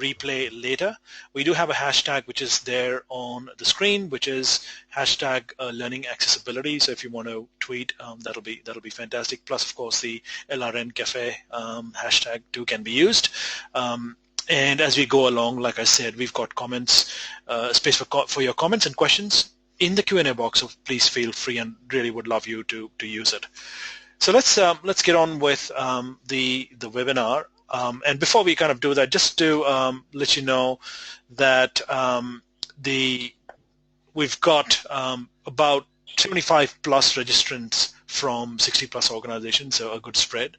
replay later. We do have a hashtag which is there on the screen, which is hashtag learning accessibility. So if you want to tweet, that'll be fantastic. Plus, of course, the LRNCafe hashtag too can be used. And as we go along, like I said, we've got comments, space for your comments and questions in the Q&A box. So please feel free, and really would love you to use it. So let's get on with the webinar. And before we kind of do that, just to let you know that we've got about 75 plus registrants from 60 plus organizations, so a good spread.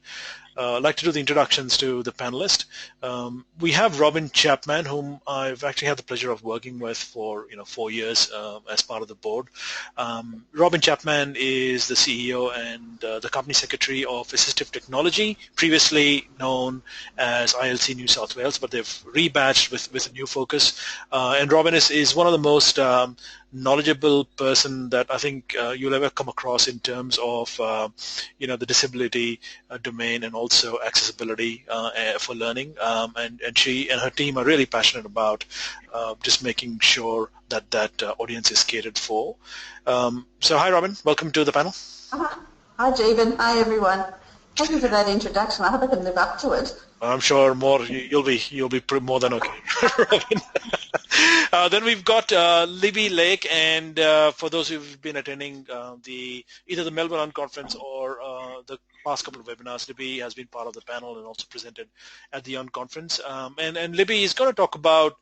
I'd like to do the introductions to the panelists. We have Robin Chapman, whom I've actually had the pleasure of working with for 4 years as part of the board. Robin Chapman is the CEO and the company secretary of Assistive Technology, previously known as ILC New South Wales, but they've rebadged with a new focus. And Robin is one of the most knowledgeable person that I think you'll ever come across in terms of the disability domain and also accessibility for learning. And she and her team are really passionate about just making sure that audience is catered for. So hi Robin, welcome to the panel. Hi Jeevan, hi everyone. Thank you for that introduction. I hope I can live up to it. I'm sure you'll be more than okay, Robin. Then we've got Libby Lake, and for those who've been attending either the Melbourne Unconference or the past couple of webinars, Libby has been part of the panel and also presented at the Unconference. And Libby is going to talk about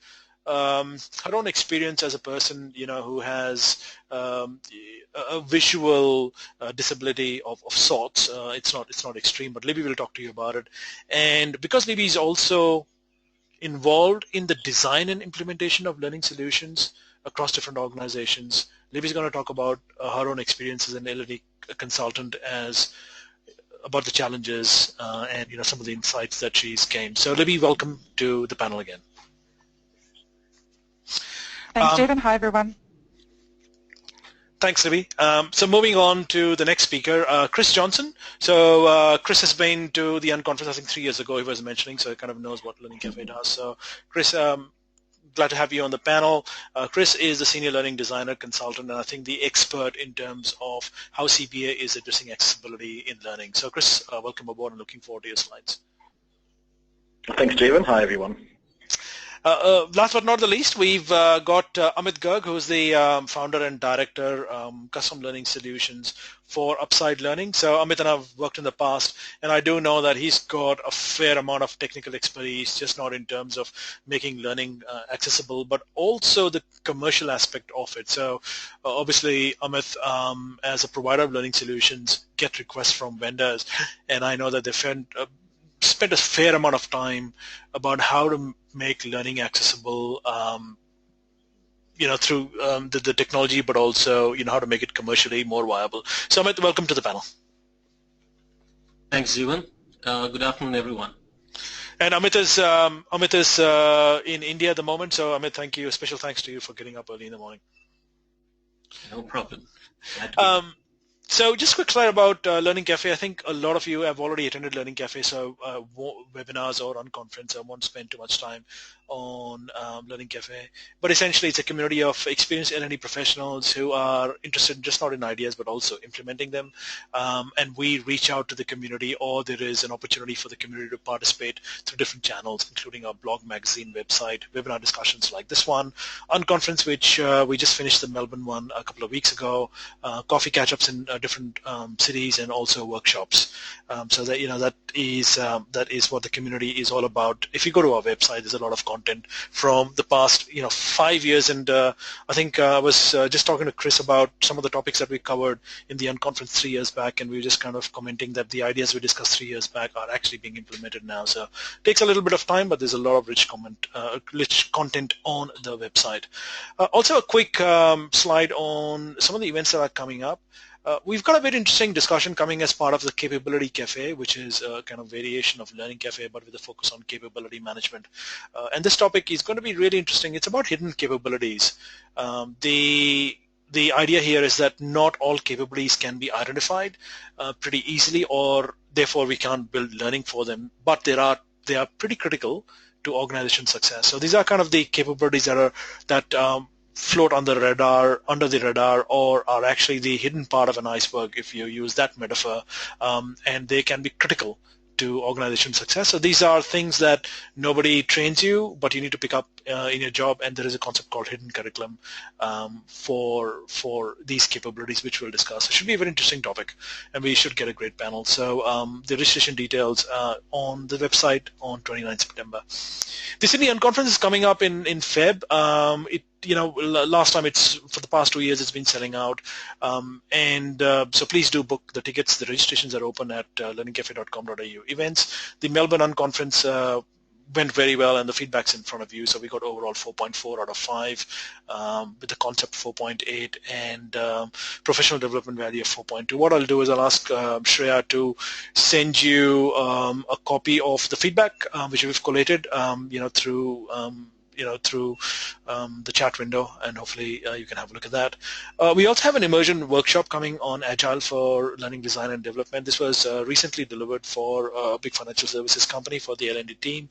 her own experience as a person, who has a visual disability of sorts. It's not extreme, but Libby will talk to you about it. And because Libby is also involved in the design and implementation of learning solutions across different organizations, Libby's going to talk about her own experience as an L&D consultant, about the challenges and some of the insights that she's gained. So Libby, welcome to the panel again. Thanks, Jeevan. Hi, everyone. Thanks, Libby. So moving on to the next speaker, Chris Johnson. So Chris has been to the Unconference, I think 3 years ago, he was mentioning, so he kind of knows what LearningCafe does. So Chris, glad to have you on the panel. Chris is the senior learning designer consultant, and I think the expert in terms of how CBA is addressing accessibility in learning. So Chris, welcome aboard, and looking forward to your slides. Thanks, Jeevan. Hi, everyone. Last but not the least, we've got Amit Garg, who's the founder and director, Custom Learning Solutions for Upside Learning. So Amit and I have worked in the past, and I do know that he's got a fair amount of technical expertise, just not in terms of making learning accessible, but also the commercial aspect of it. So obviously, Amit, as a provider of learning solutions, get requests from vendors, and I know that they've spent a fair amount of time about how to make learning accessible, through the technology, but also how to make it commercially more viable. So Amit, welcome to the panel. Thanks, Jeevan. Good afternoon, everyone. And Amit is in India at the moment. So Amit, thank you. Special thanks to you for getting up early in the morning. No problem. So just a quick slide about LearningCafe. I think a lot of you have already attended LearningCafe, so webinars or Unconference. I won't spend too much time on LearningCafe. But essentially, it's a community of experienced L&D professionals who are interested just not in ideas, but also implementing them. And we reach out to the community, or there is an opportunity for the community to participate through different channels, including our blog, magazine, website, webinar discussions like this one, Unconference, which we just finished the Melbourne one a couple of weeks ago, coffee catch-ups in different cities, and also workshops. So that is what the community is all about. If you go to our website, there's a lot of content from the past 5 years, and I think I was just talking to Chris about some of the topics that we covered in the Unconference 3 years back, and we were just kind of commenting that the ideas we discussed 3 years back are actually being implemented now. So it takes a little bit of time, but there's a lot of rich content on the website. Also a quick slide on some of the events that are coming up. We've got a very interesting discussion coming as part of the Capability Cafe, which is a kind of variation of LearningCafe, but with a focus on capability management. And this topic is going to be really interesting. It's about hidden capabilities. The idea here is that not all capabilities can be identified pretty easily, or therefore we can't build learning for them. But they are pretty critical to organization success. So these are kind of the capabilities that float on the radar, under the radar, or are actually the hidden part of an iceberg, if you use that metaphor, and they can be critical to organization success. So these are things that nobody trains you, but you need to pick up in your job, and there is a concept called hidden curriculum for these capabilities, which we'll discuss. It should be a very interesting topic, and we should get a great panel. So the registration details on the website on 29th September. The Sydney Unconference is coming up in Feb. Last time for the past 2 years it's been selling out, so please do book the tickets. The registrations are open at learningcafe.com.au events. The Melbourne Unconference went very well, and the feedback's in front of you. So we got overall 4.4 out of 5 with the concept 4.8 and professional development value of 4.2. What I'll do is I'll ask Shreya to send you a copy of the feedback which we've collated through the chat window, and hopefully you can have a look at that. We also have an immersion workshop coming on Agile for learning, design, and development. This was recently delivered for a big financial services company for the L&D team.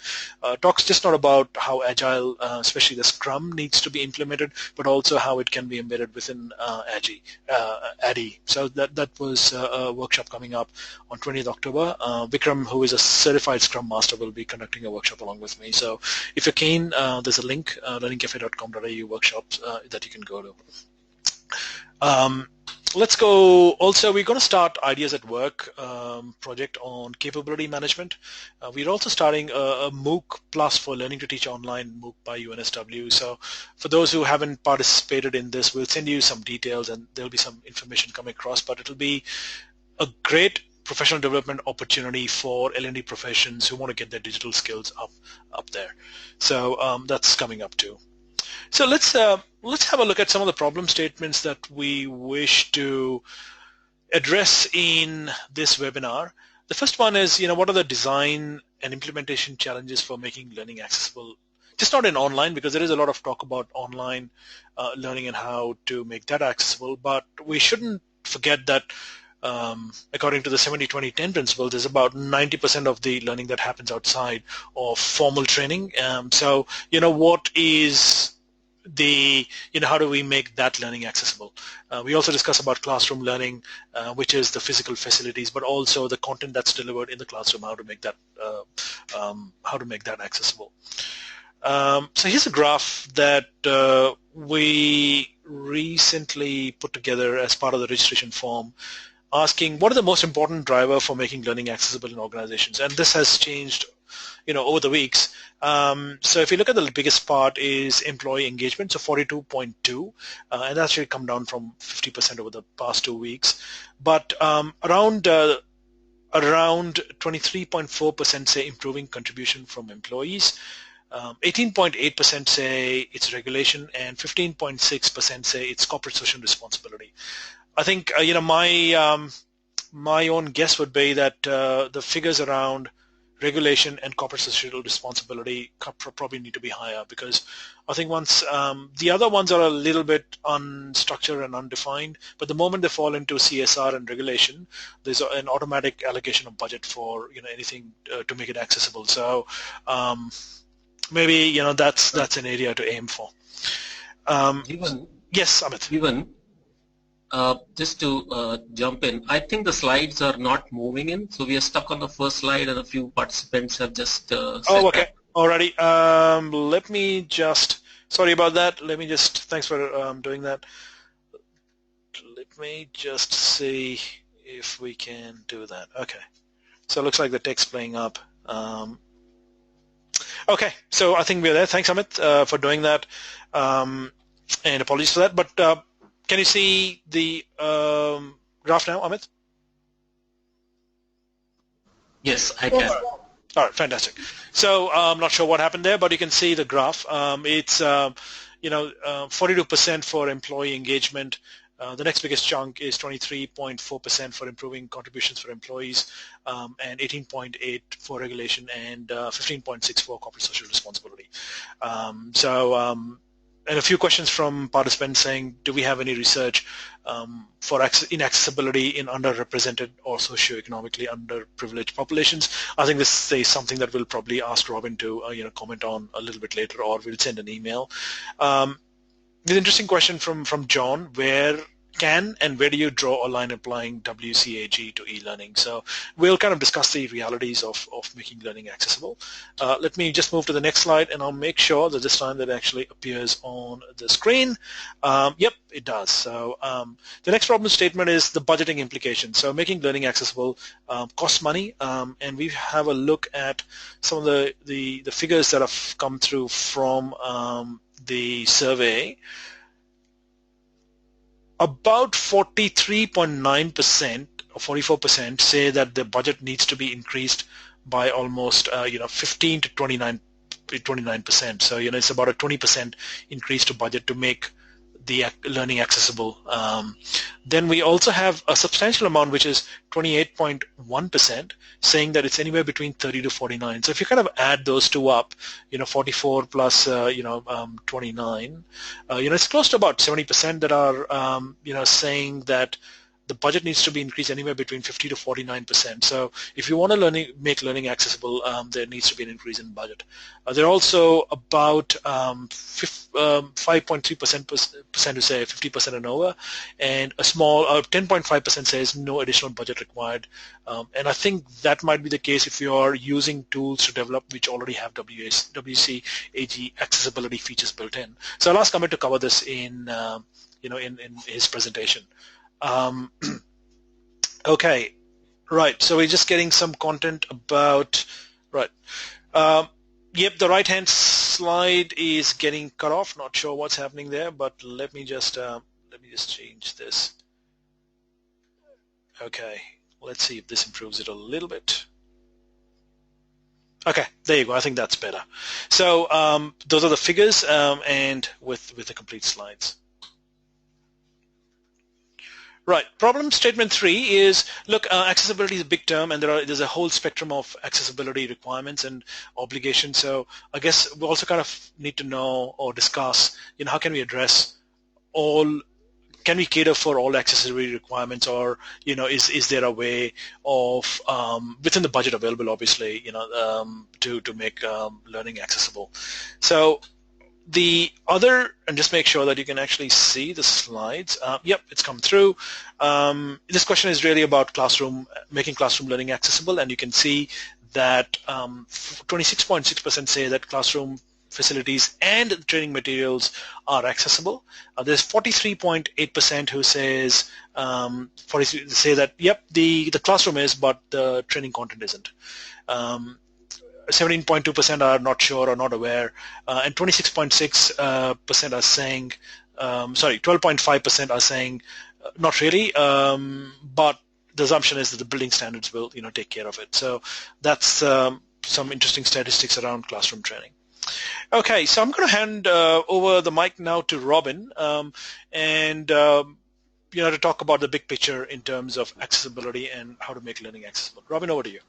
Talks just not about how Agile, especially the Scrum, needs to be implemented, but also how it can be embedded within ADDIE. So that was a workshop coming up on 20th October. Vikram, who is a certified Scrum Master, will be conducting a workshop along with me. So if you're keen, there's a link, learningcafe.com.au workshops that you can go to. Let's go. Also, we're going to start Ideas at Work project on capability management. We're also starting a MOOC Plus for Learning to Teach Online MOOC by UNSW. So for those who haven't participated in this, we'll send you some details, and there'll be some information coming across, but it'll be a great professional development opportunity for L&D professions who want to get their digital skills up there. So that's coming up too. So let's have a look at some of the problem statements that we wish to address in this webinar. The first one is, what are the design and implementation challenges for making learning accessible? Just not in online, because there is a lot of talk about online learning and how to make that accessible, but we shouldn't forget that according to the 70-20-10 principle, there's about 90% of the learning that happens outside of formal training. So, what is how do we make that learning accessible? We also discuss about classroom learning, which is the physical facilities, but also the content that's delivered in the classroom, how to make that accessible. So here's a graph that we recently put together as part of the registration form, asking what are the most important driver for making learning accessible in organizations, and this has changed, over the weeks. So if you look at the biggest part is employee engagement, so 42.2, and that's actually come down from 50% over the past 2 weeks. But around 23.4% say improving contribution from employees. 18.8% say it's regulation, and 15.6% say it's corporate social responsibility. I think my own guess would be that the figures around regulation and corporate social responsibility probably need to be higher, because I think once the other ones are a little bit unstructured and undefined, but the moment they fall into CSR and regulation, there's an automatic allocation of budget for anything to make it accessible. So maybe that's an area to aim for. Yes, Amit. Just to jump in, I think the slides are not moving in, so we are stuck on the first slide, and a few participants have just okay. Alrighty. Let me just, sorry about that. Thanks for doing that. Let me just see if we can do that. Okay. So it looks like the text playing up. Okay, so I think we're there. Thanks, Amit, for doing that, and apologies for that. But can you see the graph now, Amit? Yes, I can. All right, fantastic. So I'm not sure what happened there, but you can see the graph. It's 42% for employee engagement. The next biggest chunk is 23.4% for improving contributions for employees, and 18.8% for regulation, and 15.6% for corporate social responsibility. and a few questions from participants saying, do we have any research for inaccessibility in underrepresented or socioeconomically underprivileged populations? I think this is something that we'll probably ask Robin to comment on a little bit later, or we'll send an email. This interesting question from John, where do you draw a line applying WCAG to e-learning? So we'll kind of discuss the realities of making learning accessible. Let me just move to the next slide, and I'll make sure that this time that actually appears on the screen. Yep, it does. So the next problem statement is the budgeting implication. So making learning accessible costs money, and we have a look at some of the figures that have come through from the survey. About 43.9% or 44% say that the budget needs to be increased by almost 15 to 29%. So it's about a 20% increase to budget to make the learning accessible. Then we also have a substantial amount, which is 28.1%, saying that it's anywhere between 30 to 49. So if you kind of add those two up, 44 plus 29, it's close to about 70% that are saying that the budget needs to be increased anywhere between 50 to 49%. So if you want to make learning accessible, there needs to be an increase in budget. There are also about 5.3% who say 50% and over, and a small 10.5% says no additional budget required. And I think that might be the case if you are using tools to develop which already have WCAG accessibility features built in. So I'll ask Amit to cover this in his presentation. Okay, right. So we're just getting some content about right. Yep, the right-hand slide is getting cut off. Not sure what's happening there, but let me just change this. Okay, let's see if this improves it a little bit. Okay, there you go. I think that's better. So those are the figures, and with the complete slides. Right. Problem statement 3 is, look, accessibility is a big term, and there's a whole spectrum of accessibility requirements and obligations. So I guess we also kind of need to know or discuss, how can we address can we cater for all accessibility requirements, or, is there a way of, within the budget available, obviously, to make learning accessible. So and just make sure that you can actually see the slides. Yep, it's come through. This question is really about making classroom learning accessible, and you can see that 26.6% say that classroom facilities and training materials are accessible. There's 43.8% who say that, yep, the classroom is, but the training content isn't. 17.2% are not sure or not aware, and 26.6% are saying, 12.5% are saying not really, but the assumption is that the building standards will, take care of it. So that's some interesting statistics around classroom training. Okay, so I'm going to hand over the mic now to Robin, and to talk about the big picture in terms of accessibility and how to make learning accessible. Robin, over to you.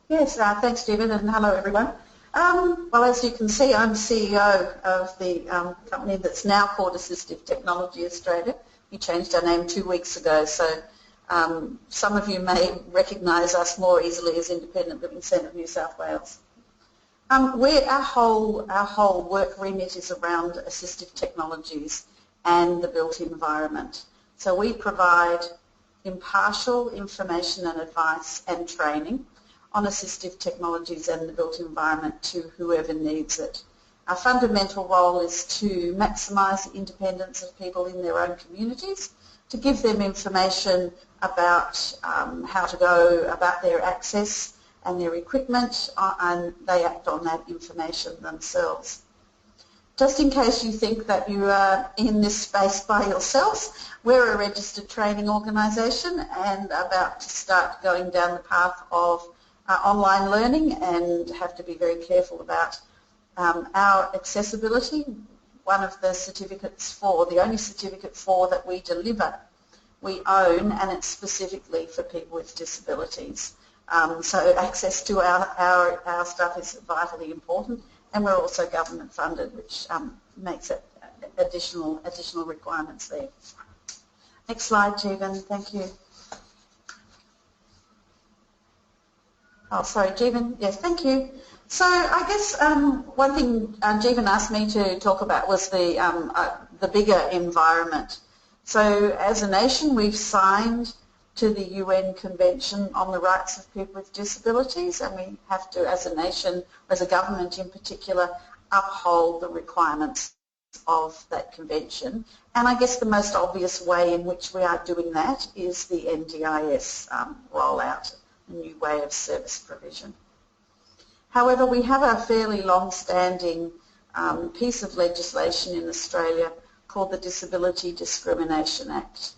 Yes, thanks, Stephen, and hello, everyone. Well, as you can see, I'm CEO of the company that's now called Assistive Technology Australia. We changed our name 2 weeks ago, so some of you may recognise us more easily as Independent Living Centre of New South Wales. Our whole work remit is around assistive technologies and the built environment. So we provide impartial information and advice and training on assistive technologies and the built environment to whoever needs it. Our fundamental role is to maximise the independence of people in their own communities, to give them information about how to go about their access and their equipment, and they act on that information themselves. Just in case you think that you are in this space by yourselves, we're a registered training organisation and about to start going down the path of online learning, and have to be very careful about our accessibility. One of the certificates the only certificate that we deliver, we own, and it's specifically for people with disabilities. So access to our stuff is vitally important, and we're also government funded, which makes it additional requirements there. Next slide, Jeevan. Thank you. Oh, sorry, Jeevan. Yes, thank you. So I guess one thing Jeevan asked me to talk about was the bigger environment. So as a nation, we've signed to the UN Convention on the Rights of People with Disabilities, and we have to, as a nation, as a government in particular, uphold the requirements of that convention. And I guess the most obvious way in which we are doing that is the NDIS rollout, a new way of service provision. However, we have a fairly long-standing piece of legislation in Australia called the Disability Discrimination Act.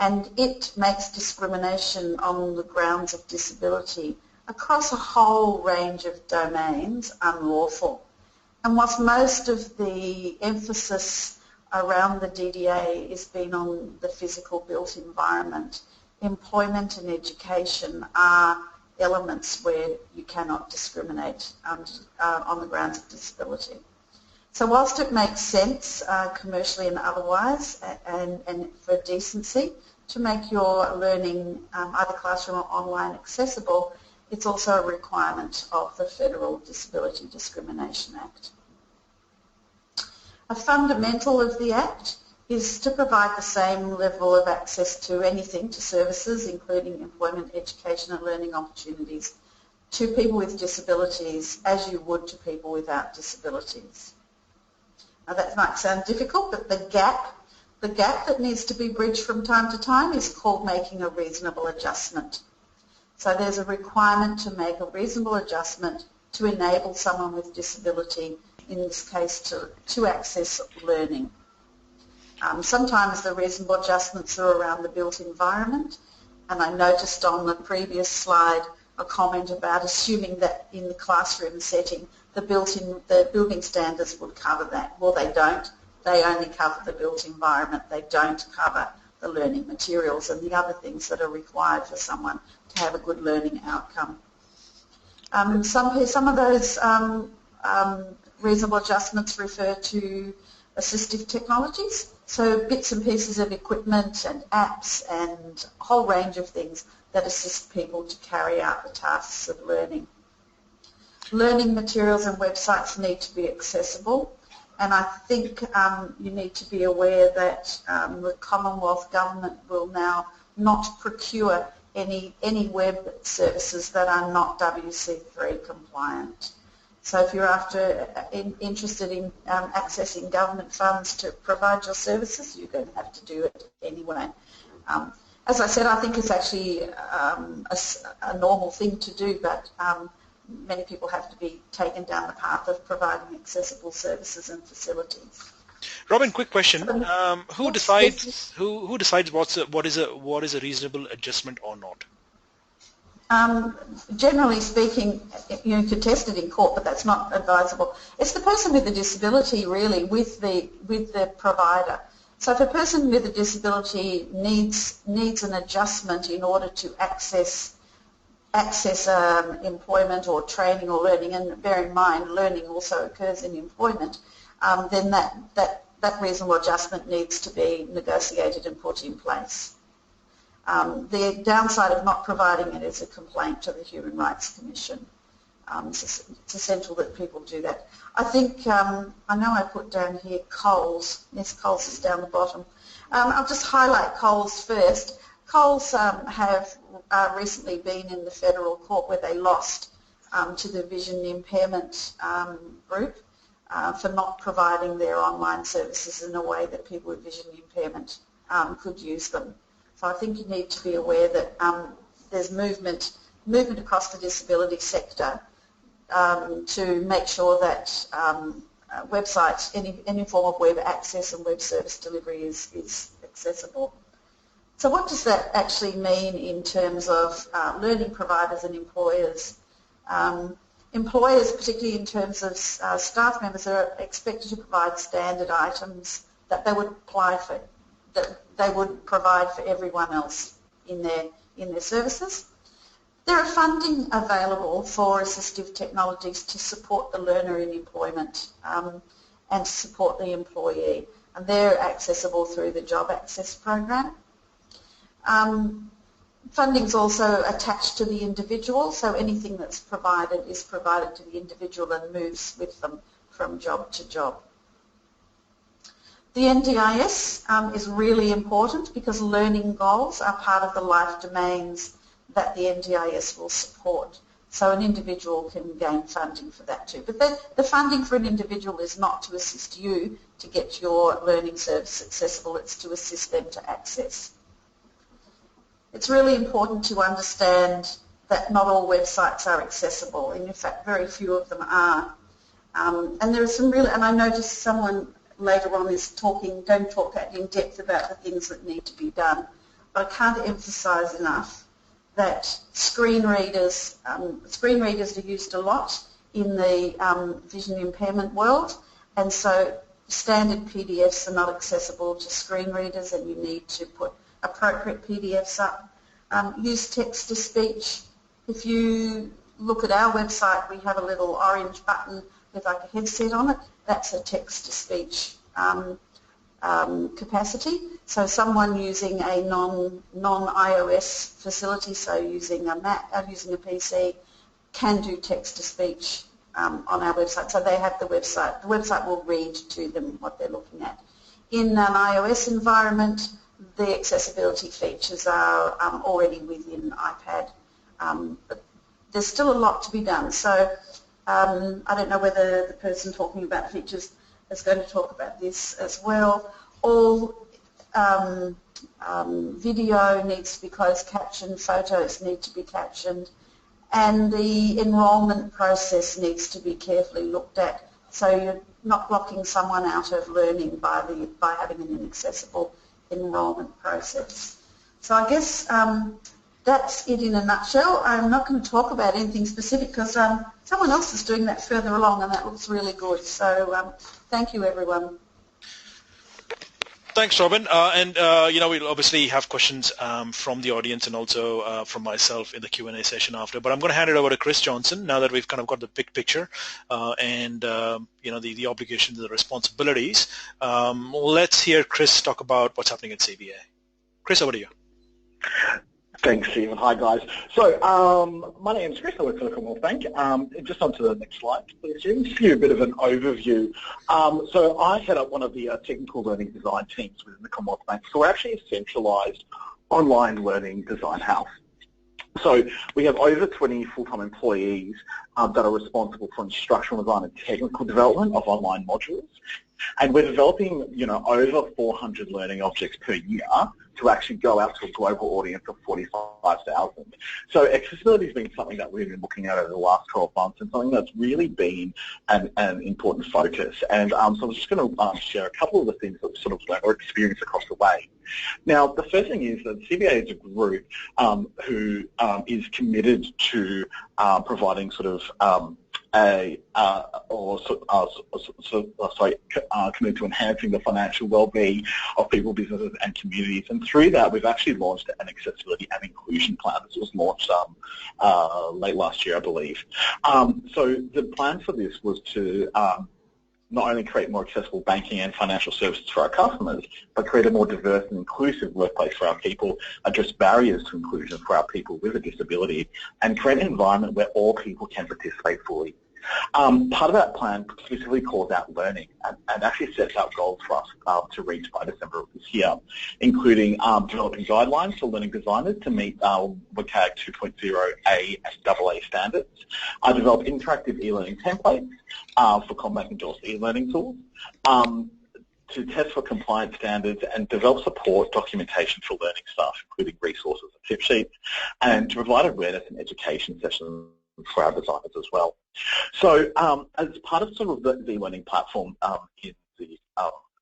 And it makes discrimination on the grounds of disability across a whole range of domains unlawful. And whilst most of the emphasis around the DDA has been on the physical built environment, employment and education are elements where you cannot discriminate on the grounds of disability. So whilst it makes sense commercially and otherwise and for decency to make your learning either classroom or online accessible, it's also a requirement of the Federal Disability Discrimination Act. A fundamental of the Act is to provide the same level of access to anything, to services, including employment, education and learning opportunities, to people with disabilities as you would to people without disabilities. Now that might sound difficult, but the gap that needs to be bridged from time to time is called making a reasonable adjustment. So there's a requirement to make a reasonable adjustment to enable someone with disability, in this case, to access learning. Sometimes the reasonable adjustments are around the built environment, and I noticed on the previous slide a comment about assuming that in the classroom setting the building standards would cover that. Well, they don't. They only cover the built environment. They don't cover the learning materials and the other things that are required for someone to have a good learning outcome. Some of those reasonable adjustments refer to assistive technologies, so bits and pieces of equipment and apps and a whole range of things that assist people to carry out the tasks of learning. Learning materials and websites need to be accessible, and I think you need to be aware that the Commonwealth Government will now not procure any web services that are not WC3 compliant. So if you're interested in accessing government funds to provide your services, you're going to have to do it anyway. As I said, I think it's actually a normal thing to do, but many people have to be taken down the path of providing accessible services and facilities. Robin, quick question: who decides what is a reasonable adjustment or not? Generally speaking, you could test it in court, but that's not advisable. It's the person with the disability, really, with the provider. So if a person with a disability needs an adjustment in order to access employment or training or learning, and bear in mind learning also occurs in employment, then that reasonable adjustment needs to be negotiated and put in place. The downside of not providing it is a complaint to the Human Rights Commission. It's essential that people do that. I think, I know I put down here Coles. Yes, Coles is down the bottom. I'll just highlight Coles first. Coles have recently been in the federal court where they lost to the vision impairment group for not providing their online services in a way that people with vision impairment could use them. So I think you need to be aware that there's movement across the disability sector to make sure that websites, any form of web access and web service delivery is accessible. So what does that actually mean in terms of learning providers and employers? Employers, particularly in terms of staff members, are expected to provide standard items that they would provide for everyone else in their services. There are funding available for assistive technologies to support the learner in employment and to support the employee, and they're accessible through the Job Access Program. Funding is also attached to the individual, so anything that's provided is provided to the individual and moves with them from job to job. The NDIS is really important because learning goals are part of the life domains that the NDIS will support. So an individual can gain funding for that too. But the funding for an individual is not to assist you to get your learning service accessible, it's to assist them to access. It's really important to understand that not all websites are accessible, and in fact very few of them are. And there are some really, and I noticed someone later on is going to talk in depth about the things that need to be done. But I can't emphasise enough that screen readers are used a lot in the vision impairment world, and so standard PDFs are not accessible to screen readers, and you need to put appropriate PDFs up. Use text-to-speech. If you look at our website, we have a little orange button with like a headset on it. That's a text-to-speech capacity. So someone using a non-iOS facility, so using a Mac, using a PC, can do text-to-speech on our website. So they have the website. The website will read to them what they're looking at. In an iOS environment, the accessibility features are already within iPad. But there's still a lot to be done. So I don't know whether the person talking about features is going to talk about this as well. All video needs to be closed captioned, photos need to be captioned, and the enrolment process needs to be carefully looked at, so you're not blocking someone out of learning by having an inaccessible enrolment process. So I guess that's it in a nutshell. I'm not going to talk about anything specific because someone else is doing that further along, and that looks really good. So thank you, everyone. Thanks, Robin. We'll obviously have questions from the audience and also from myself in the Q&A session after. But I'm going to hand it over to Chris Johnson now that we've kind of got the big picture and the obligations and the responsibilities. Let's hear Chris talk about what's happening at CBA. Chris, over to you. Thanks, Stephen. Hi, guys. So my name's Chris. I work for the Commonwealth Bank. Just on to the next slide, please, Stephen. Just to give you a bit of an overview. So I head up one of the technical learning design teams within the Commonwealth Bank. So we're actually a centralised online learning design house. So we have over 20 full-time employees that are responsible for instructional design and technical development of online modules. And we're developing, over 400 learning objects per year to actually go out to a global audience of 45,000. So accessibility has been something that we've been looking at over the last 12 months and something that's really been an important focus. And so I'm just going to share a couple of the things that we've sort of learned or experienced across the way. Now, the first thing is that CBA is a group who is committed to providing sort of committed to enhancing the financial well-being of people, businesses and communities. And through that, we've actually launched an accessibility and inclusion plan. This was launched late last year, I believe. So the plan for this was to not only create more accessible banking and financial services for our customers, but create a more diverse and inclusive workplace for our people, address barriers to inclusion for our people with a disability, and create an environment where all people can participate fully. Part of that plan specifically calls out learning and actually sets out goals for us to reach by December of this year, including developing guidelines for learning designers to meet WCAG 2.0A and AA standards, develop interactive e-learning templates for Commonwealth endorsed e-learning tools, to test for compliance standards and develop support documentation for learning staff, including resources and tip sheets, and to provide awareness and education sessions for our designers as well. So as part of sort of the e-learning platform in the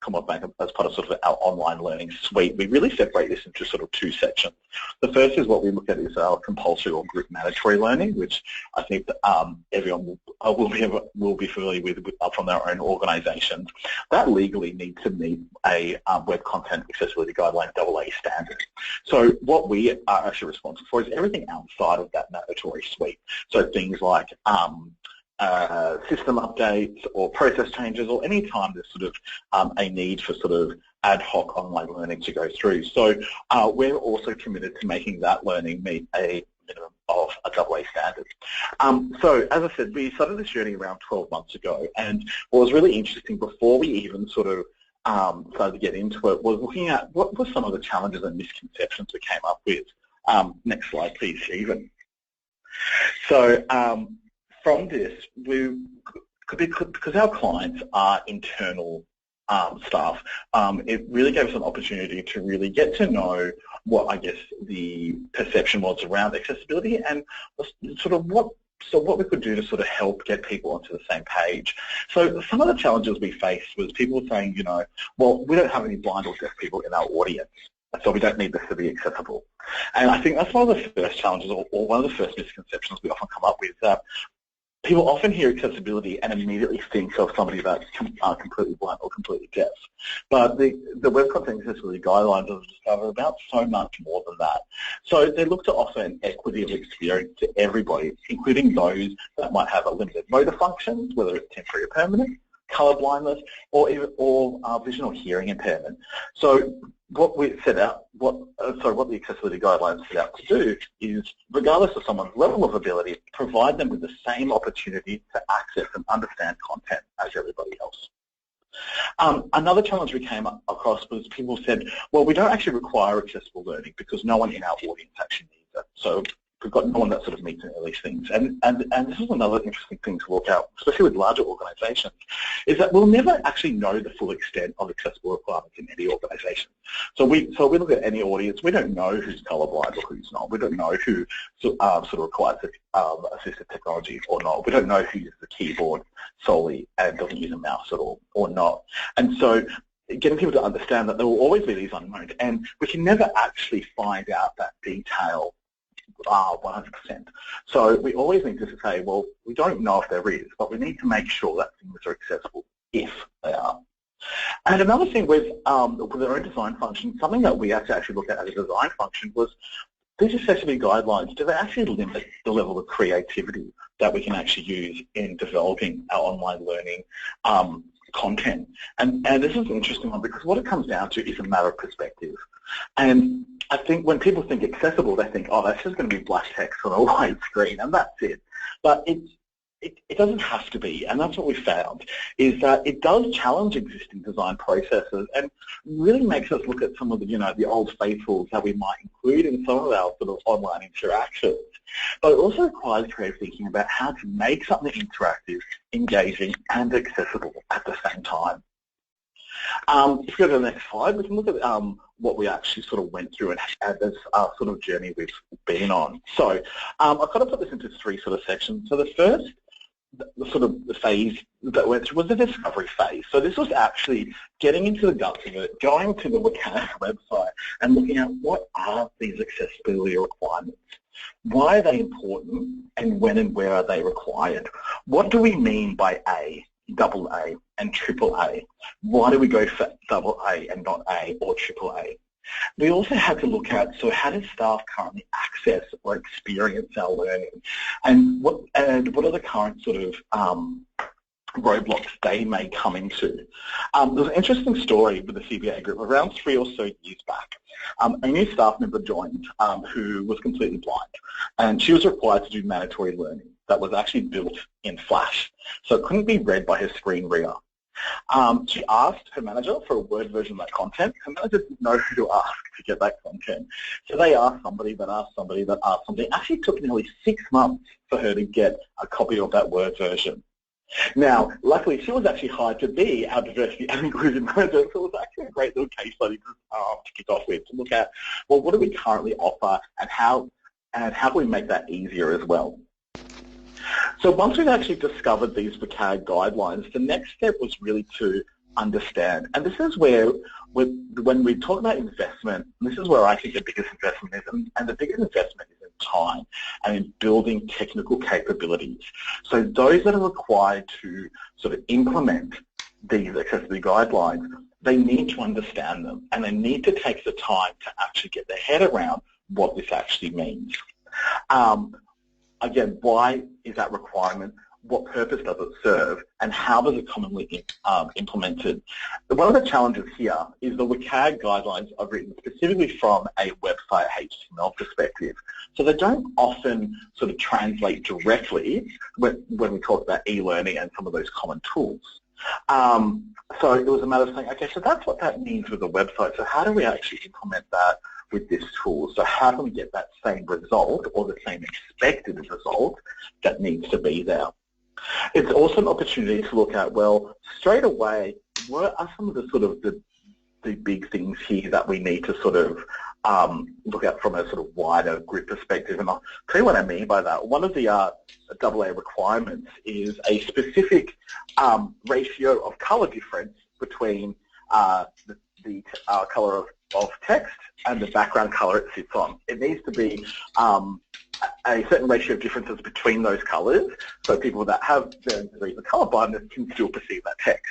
Commonwealth Bank as part of sort of our online learning suite, we really separate this into sort of two sections. The first is what we look at is our compulsory or group mandatory learning, which I think that, everyone will be familiar with from their own organisations. That legally needs to meet a Web Content Accessibility Guideline AA standard. So what we are actually responsible for is everything outside of that mandatory suite. So things like system updates or process changes, or any time there's sort of a need for sort of ad hoc online learning to go through. So we're also committed to making that learning meet a minimum of a AA standard. So as I said, we started this journey around 12 months ago, and what was really interesting before we even sort of started to get into it was looking at what were some of the challenges and misconceptions we came up with. Next slide, please, Stephen. So from this, because our clients are internal staff, it really gave us an opportunity to really get to know what I guess the perception was around accessibility and sort of what we could do to sort of help get people onto the same page. So some of the challenges we faced was people saying, you know, well, we don't have any blind or deaf people in our audience, so we don't need this to be accessible. And I think that's one of the first challenges, or one of the first misconceptions we often come up with, that people often hear accessibility and immediately think of somebody that's completely blind or completely deaf. But the Web Content Accessibility Guidelines are about so much more than that. So they look to offer an equity of experience to everybody, including those that might have a limited motor functions, whether it's temporary or permanent, colour blindness, or even vision or hearing impairment. So what we set out, what the accessibility guidelines set out to do is, regardless of someone's level of ability, provide them with the same opportunity to access and understand content as everybody else. Another challenge we came across was people said, well, we don't actually require accessible learning because no one in our audience actually needs it. So we've got no one that sort of meets any of these things. And this is another interesting thing to look at, especially with larger organisations, is that we'll never actually know the full extent of accessible requirements in any organisation. So we look at any audience, we don't know who's colourblind or who's not. We don't know who sort of requires assistive technology or not. We don't know who uses the keyboard solely and doesn't use a mouse at all or not. And so getting people to understand that there will always be these unknowns, and we can never actually find out that detail 100%. So we always need to say, well, we don't know if there is, but we need to make sure that things are accessible if they are. And another thing with their own design function, something that we have to actually look at as a design function was, these accessibility guidelines, do they actually limit the level of creativity that we can actually use in developing our online learning content? And this is an interesting one, because what it comes down to is a matter of perspective. And I think when people think accessible, they think, oh, that's just going to be black text on a white screen, and that's it. But it doesn't have to be, and that's what we found, is that it does challenge existing design processes and really makes us look at some of the, the old faithfuls that we might include in some of our sort of online interactions. But it also requires creative thinking about how to make something interactive, engaging, and accessible at the same time. If we go to the next slide, we can look at what we actually sort of went through and this sort of journey we've been on. So I've kind of put this into three sort of sections. So the first, the phase that went through was the discovery phase. So this was actually getting into the guts of it, going to the WCAG website and looking at what are these accessibility requirements. Why are they important, and when and where are they required? What do we mean by A, double A, and triple A? Why do we go for double A and not A or triple A? We also had to look at, so how does staff currently access or experience our learning, and what are the current sort of roadblocks they may come into? There's an interesting story with the CBA group around 3 or so years back. A new staff member joined who was completely blind, and she was required to do mandatory learning that was actually built in Flash, so it couldn't be read by her screen reader. She asked her manager for a Word version of that content. Her manager didn't know who to ask to get that content. So they asked somebody that asked somebody that asked somebody. It actually took nearly 6 months for her to get a copy of that Word version. Now, luckily, she was actually hired to be our diversity and inclusion manager, so it was actually a great little case study to kick off with, to look at, well, what do we currently offer, and how can we make that easier as well? So once we've actually discovered these WCAG guidelines, the next step was really to understand. And this is where, when we talk about investment, this is where I think the biggest investment is, and the biggest investment is in time and in building technical capabilities. So those that are required to sort of implement these accessibility guidelines, they need to understand them, and they need to take the time to actually get their head around what this actually means. Again, why is that requirement? What purpose does it serve, and how does it commonly implemented? One of the challenges here is the WCAG guidelines are written specifically from a website HTML perspective. So they don't often sort of translate directly when we talk about e-learning and some of those common tools. So it was a matter of saying, okay, so that's what that means with the website. So how do we actually implement that with this tool? So how can we get that same result or the same expected result that needs to be there? It's also an opportunity to look at, well, straight away, what are some of the sort of the big things here that we need to sort of look at from a sort of wider group perspective? And I'll tell you what I mean by that. One of the AA requirements is a specific ratio of color difference between the color of text and the background color it sits on. It needs to be a certain ratio of differences between those colors, so people that have varying degrees of color blindness can still perceive that text.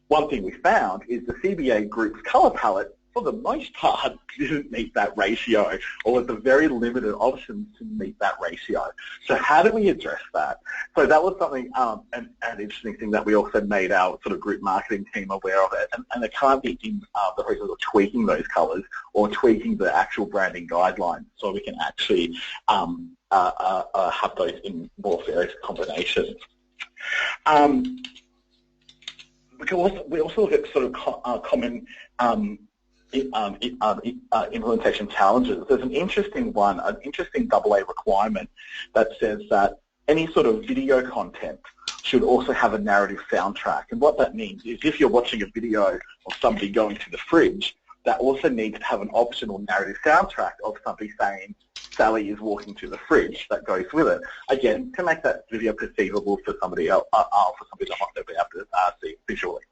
One thing we found is the CBA group's color palette, for the most part, didn't meet that ratio, or was a very limited options to meet that ratio. So how do we address that? So that was something, an interesting thing that we also made our sort of group marketing team aware of it, and they're currently in the process of tweaking those colors or tweaking the actual branding guidelines so we can actually have those in more various combinations. We also look at sort of common implementation challenges. There's an interesting AA requirement that says that any sort of video content should also have a narrative soundtrack. And what that means is if you're watching a video of somebody going to the fridge, that also needs to have an optional narrative soundtrack of somebody saying, Sally is walking to the fridge, that goes with it. Again, to make that video perceivable for somebody else, for somebody that might not be able to see visually.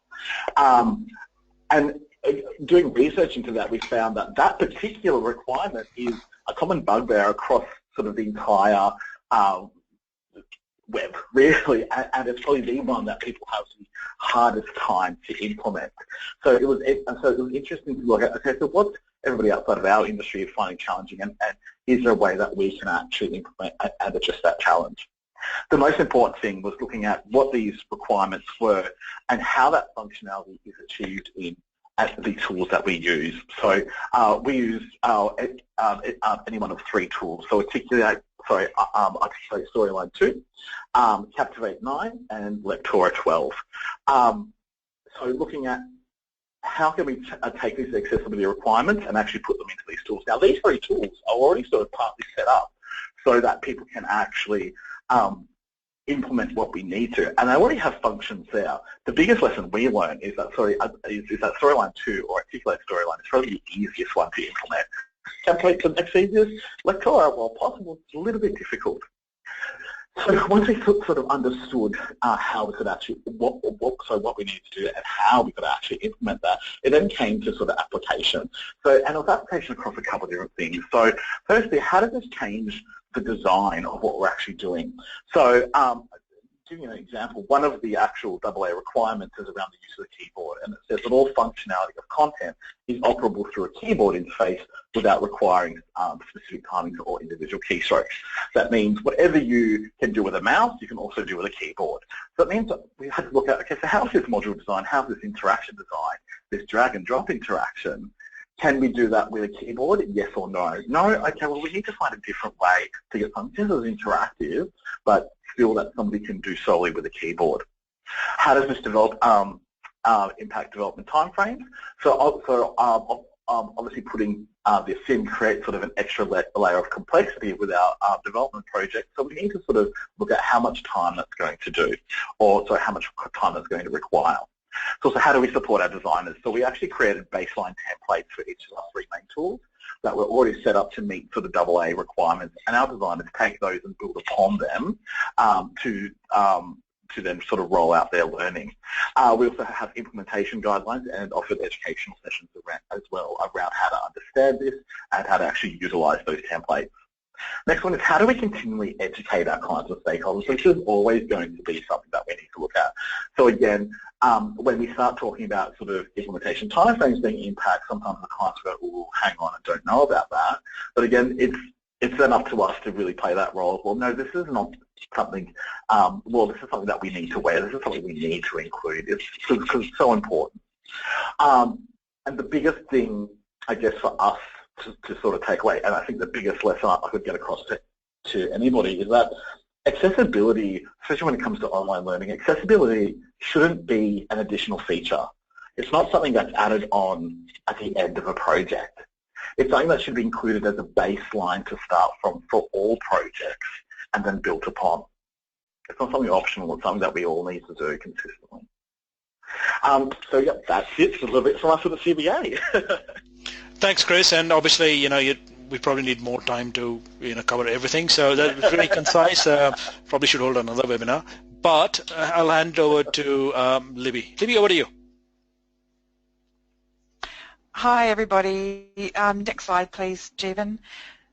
And doing research into that, we found that that particular requirement is a common bugbear across sort of the entire web, really, and it's probably the one that people have the hardest time to implement. So it was interesting to look at, okay, so what's everybody outside of our industry is finding challenging, and is there a way that we can actually implement and address that challenge? The most important thing was looking at what these requirements were and how that functionality is achieved in the tools that we use. So we use any one of three tools. So Articulate Storyline 2, Captivate 9, and Lectora 12. So looking at how can we take these accessibility requirements and actually put them into these tools. Now, these three tools are already sort of partly set up so that people can actually implement what we need to, and they already have functions there. The biggest lesson we learned is that Storyline 2 or Articulate Storyline is probably the easiest one to implement. Templates the next easiest. Lectora, while possible, it's a little bit difficult. So once we sort of understood how we could actually, what we needed to do and how we could actually implement that, it then came to sort of application. So, and it was application across a couple of different things. So firstly, how does this change the design of what we're actually doing? So giving you an example, one of the actual AA requirements is around the use of the keyboard, and it says that all functionality of content is operable through a keyboard interface without requiring specific timings or individual keystrokes. That means whatever you can do with a mouse, you can also do with a keyboard. So it means that we had to look at, okay, so how's this module design, how's this interaction design, this drag and drop interaction? Can we do that with a keyboard? Yes or no? No? Okay, well, we need to find a different way to get something that's interactive, but still that somebody can do solely with a keyboard. How does this develop, impact development timeframes? So obviously putting this in creates sort of an extra layer of complexity with our development project. So we need to sort of look at how much time that's going to do, or sorry, how much time that's going to require. So also, how do we support our designers? So we actually created baseline templates for each of our three main tools that were already set up to meet sort of AA requirements, and our designers take those and build upon them to to then sort of roll out their learning. We also have implementation guidelines and offered educational sessions around, as well around how to understand this and how to actually utilise those templates. Next one is how do we continually educate our clients and stakeholders? This is always going to be something that we need to look at. So again, when we start talking about sort of implementation timeframes being impacted, sometimes the clients go, oh, hang on, I don't know about that. But again, it's then up to us to really play that role. Well, no, this is not something, this is something that we need to wear. This is something we need to include. It's because it's so important. And the biggest thing, I guess, for us to sort of take away, and I think the biggest lesson I could get across to anybody is that accessibility, especially when it comes to online learning, accessibility shouldn't be an additional feature. It's not something that's added on at the end of a project. It's something that should be included as a baseline to start from for all projects and then built upon. It's not something optional, it's something that we all need to do consistently. So yeah, that's it. It's a little bit from us with the CBA. Thanks, Chris. And obviously, we probably need more time to cover everything. So that's very concise. Probably should hold another webinar. But I'll hand over to Libby. Libby, over to you. Hi, everybody. Next slide, please, Jeevan.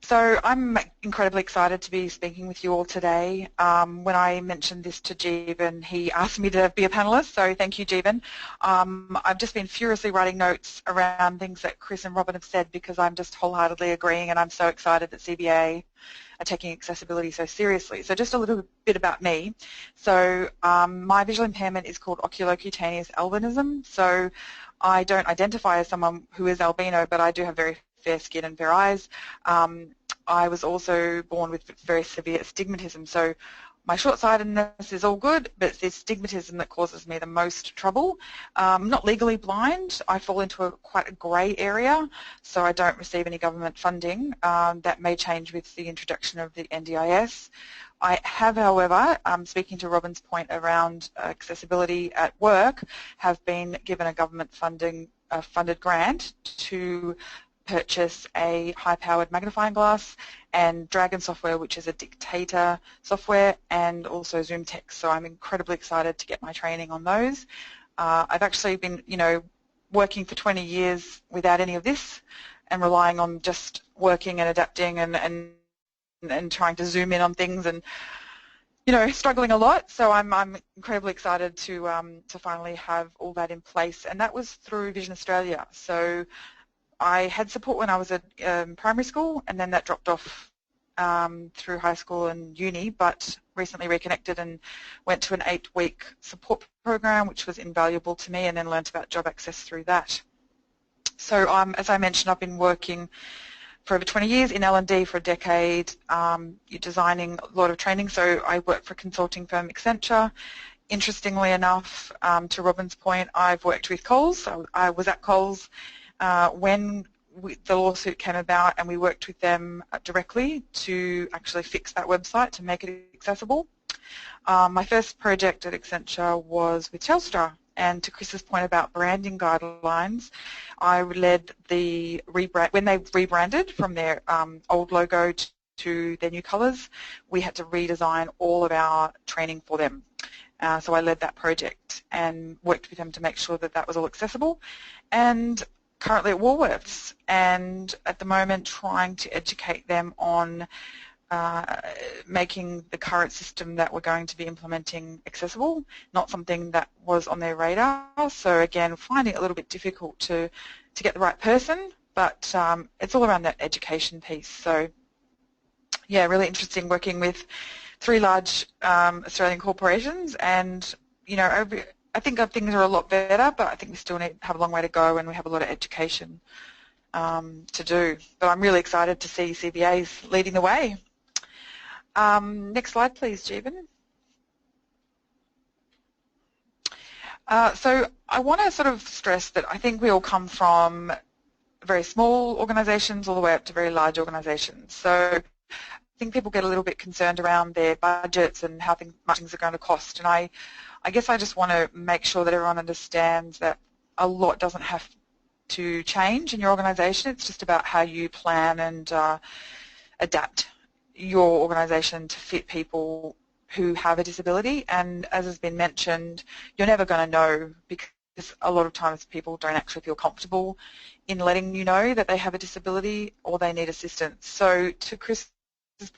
So I'm incredibly excited to be speaking with you all today. When I mentioned this to Jeevan, he asked me to be a panelist, so thank you, Jeevan. I've just been furiously writing notes around things that Chris and Robin have said because I'm just wholeheartedly agreeing, and I'm so excited that CBA are taking accessibility so seriously. So just a little bit about me. So my visual impairment is called oculocutaneous albinism. So I don't identify as someone who is albino, but I do have very fair skin and fair eyes. I was also born with very severe astigmatism, so my short-sightedness is all good, but it's the astigmatism that causes me the most trouble. I'm not legally blind. I fall into quite a grey area, so I don't receive any government funding. That may change with the introduction of the NDIS. I have, however, speaking to Robin's point around accessibility at work, have been given a government funded grant to purchase a high-powered magnifying glass and Dragon software, which is a dictator software, and also Zoom text. So I'm incredibly excited to get my training on those. I've actually been, working for 20 years without any of this and relying on just working and adapting and trying to zoom in on things and, struggling a lot. So I'm incredibly excited to finally have all that in place, and that was through Vision Australia. So I had support when I was at primary school, and then that dropped off through high school and uni, but recently reconnected and went to an 8-week support program, which was invaluable to me, and then learnt about job access through that. So as I mentioned, I've been working for over 20 years in L&D for a decade. You're designing a lot of training, so I work for a consulting firm, Accenture. Interestingly enough, to Robin's point, I've worked with Coles. So I was at Coles when the lawsuit came about, and we worked with them directly to actually fix that website to make it accessible. My first project at Accenture was with Telstra, and to Chris's point about branding guidelines, I led the rebrand. When they rebranded from their old logo to their new colours, we had to redesign all of our training for them. So I led that project and worked with them to make sure that that was all accessible. And currently at Woolworths, and at the moment trying to educate them on making the current system that we're going to be implementing accessible, not something that was on their radar. So again, finding it a little bit difficult to get the right person, but it's all around that education piece. So yeah, really interesting working with 3 large Australian corporations, and I think things are a lot better, but I think we still have a long way to go, and we have a lot of education to do. But I'm really excited to see CBAs leading the way. Next slide, please, Jeevan. So I want to sort of stress that I think we all come from very small organisations all the way up to very large organisations. So I think people get a little bit concerned around their budgets and how much things are going to cost. And I guess I just want to make sure that everyone understands that a lot doesn't have to change in your organisation. It's just about how you plan and adapt your organisation to fit people who have a disability, and as has been mentioned, you're never going to know because a lot of times people don't actually feel comfortable in letting you know that they have a disability or they need assistance. So to Chris's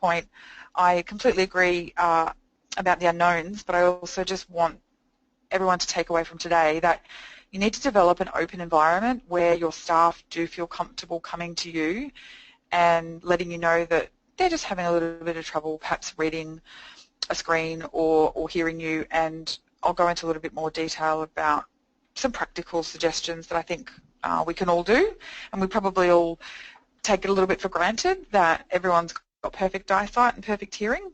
point, I completely agree about the unknowns, but I also just want everyone to take away from today that you need to develop an open environment where your staff do feel comfortable coming to you and letting you know that they're just having a little bit of trouble perhaps reading a screen or hearing you, and I'll go into a little bit more detail about some practical suggestions that I think we can all do, and we probably all take it a little bit for granted that everyone's got perfect eyesight and perfect hearing.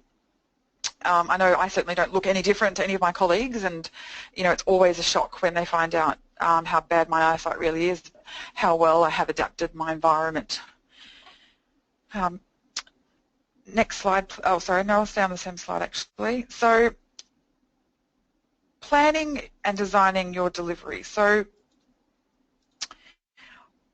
I know I certainly don't look any different to any of my colleagues, and it's always a shock when they find out how bad my eyesight really is, how well I have adapted my environment. Next slide. Oh, sorry, no, I'll stay on the same slide actually. So planning and designing your delivery. So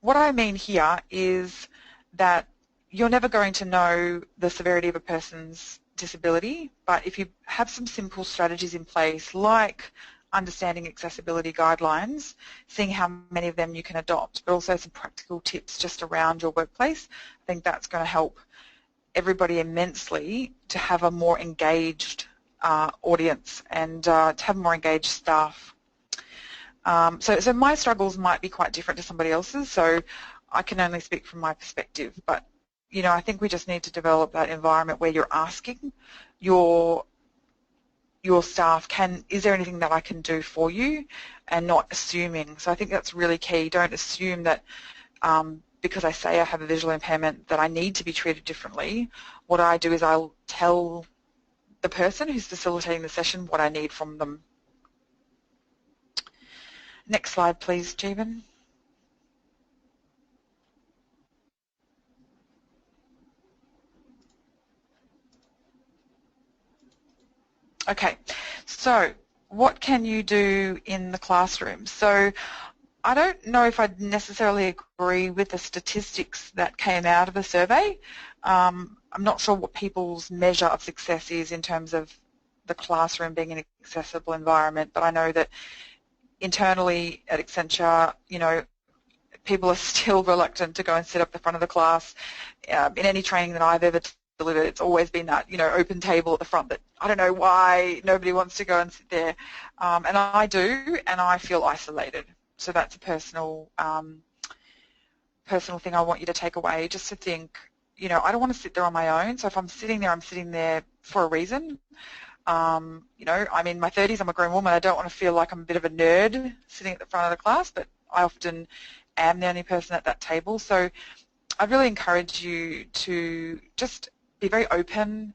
what I mean here is that you're never going to know the severity of a person's disability, but if you have some simple strategies in place like understanding accessibility guidelines, seeing how many of them you can adopt, but also some practical tips just around your workplace, I think that's going to help everybody immensely to have a more engaged audience and to have more engaged staff. So my struggles might be quite different to somebody else's, so I can only speak from my perspective, but I think we just need to develop that environment where you're asking your staff, is there anything that I can do for you, and not assuming. So I think that's really key. Don't assume that because I say I have a visual impairment that I need to be treated differently. What I do is I'll tell the person who's facilitating the session what I need from them. Next slide, please, Jeevan. Okay, so what can you do in the classroom? So I don't know if I'd necessarily agree with the statistics that came out of the survey. I'm not sure what people's measure of success is in terms of the classroom being an accessible environment, but I know that internally at Accenture, people are still reluctant to go and sit up the front of the class. In any training that I've ever delivered, it's always been that, open table at the front that I don't know why nobody wants to go and sit there. And I do, and I feel isolated. So that's a personal thing I want you to take away, just to think, I don't want to sit there on my own. So if I'm sitting there, I'm sitting there for a reason. I'm in my 30s, I'm a grown woman, I don't want to feel like I'm a bit of a nerd sitting at the front of the class, but I often am the only person at that table. So I'd really encourage you to just be very open,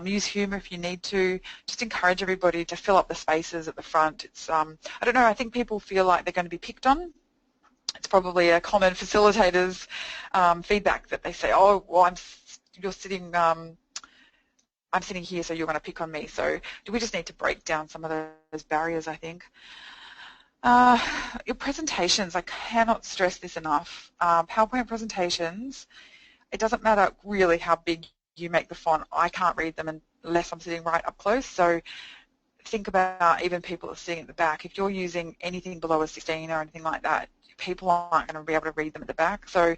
use humour if you need to, just encourage everybody to fill up the spaces at the front. It's, I don't know, I think people feel like they're going to be picked on. It's probably a common facilitator's feedback that they say, oh, well, I'm sitting here, so you're going to pick on me. So we just need to break down some of those barriers, I think. Your presentations, I cannot stress this enough. PowerPoint presentations, it doesn't matter really how big you make the font. I can't read them unless I'm sitting right up close. So think about even people that are sitting at the back. If you're using anything below a 16 or anything like that, people aren't going to be able to read them at the back. So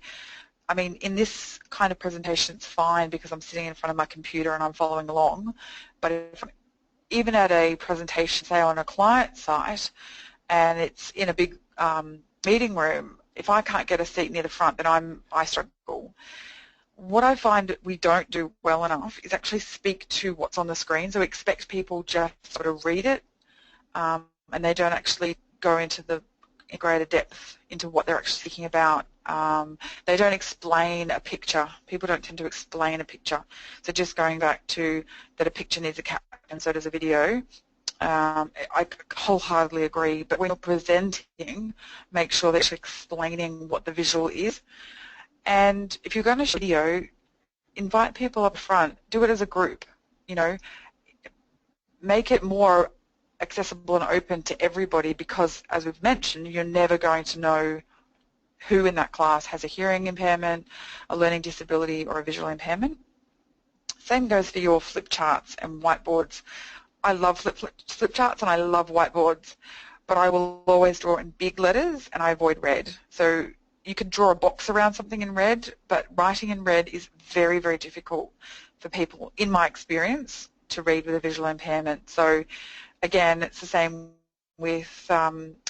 I mean, in this kind of presentation, it's fine because I'm sitting in front of my computer and I'm following along. But if, even at a presentation, say on a client site, and it's in a big meeting room, if I can't get a seat near the front, then I struggle. What I find that we don't do well enough is actually speak to what's on the screen. So we expect people just sort of read it, and they don't actually go into the greater depth into what they're actually speaking about. They don't explain a picture. People don't tend to explain a picture. So just going back to that a picture needs a caption and so does a video, I wholeheartedly agree. But when you're presenting, make sure that you're actually explaining what the visual is. And if you're going to show video, invite people up front. Do it as a group. Make it more accessible and open to everybody because, as we've mentioned, you're never going to know who in that class has a hearing impairment, a learning disability, or a visual impairment. Same goes for your flip charts and whiteboards. I love flip charts and I love whiteboards, but I will always draw in big letters and I avoid red. So you could draw a box around something in red, but writing in red is very, very difficult for people, in my experience, to read with a visual impairment. So again, it's the same with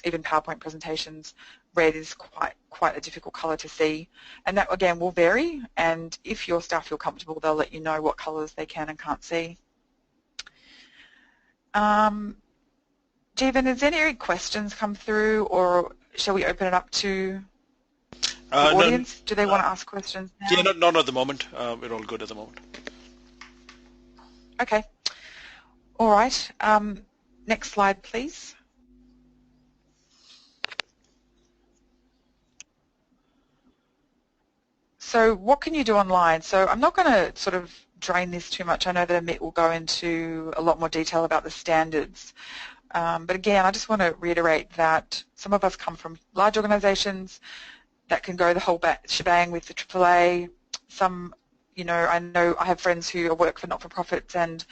even PowerPoint presentations. Red is quite a difficult colour to see, and that again will vary, and if your staff feel comfortable, they'll let you know what colours they can and can't see. Jeevan, has any questions come through, or shall we open it up to the audience? Do they want to ask questions now? Yeah, not at the moment. We're all good at the moment. Okay. All right. Next slide, please. So what can you do online? So I'm not going to sort of drain this too much. I know that Amit will go into a lot more detail about the standards. But again, I just want to reiterate that some of us come from large organisations that can go the whole shebang with the AAA. Some, I know I have friends who work for not-for-profits and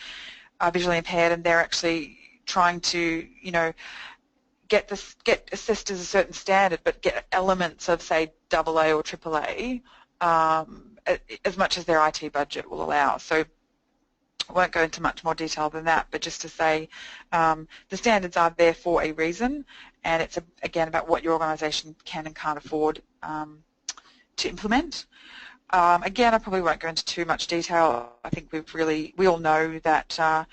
are visually impaired, and they're actually trying to, get assessed as a certain standard, but get elements of, say, AA or AAA as much as their IT budget will allow. So I won't go into much more detail than that, but just to say the standards are there for a reason, and it's, again, about what your organisation can and can't afford to implement. Again, I probably won't go into too much detail. I think we all know that,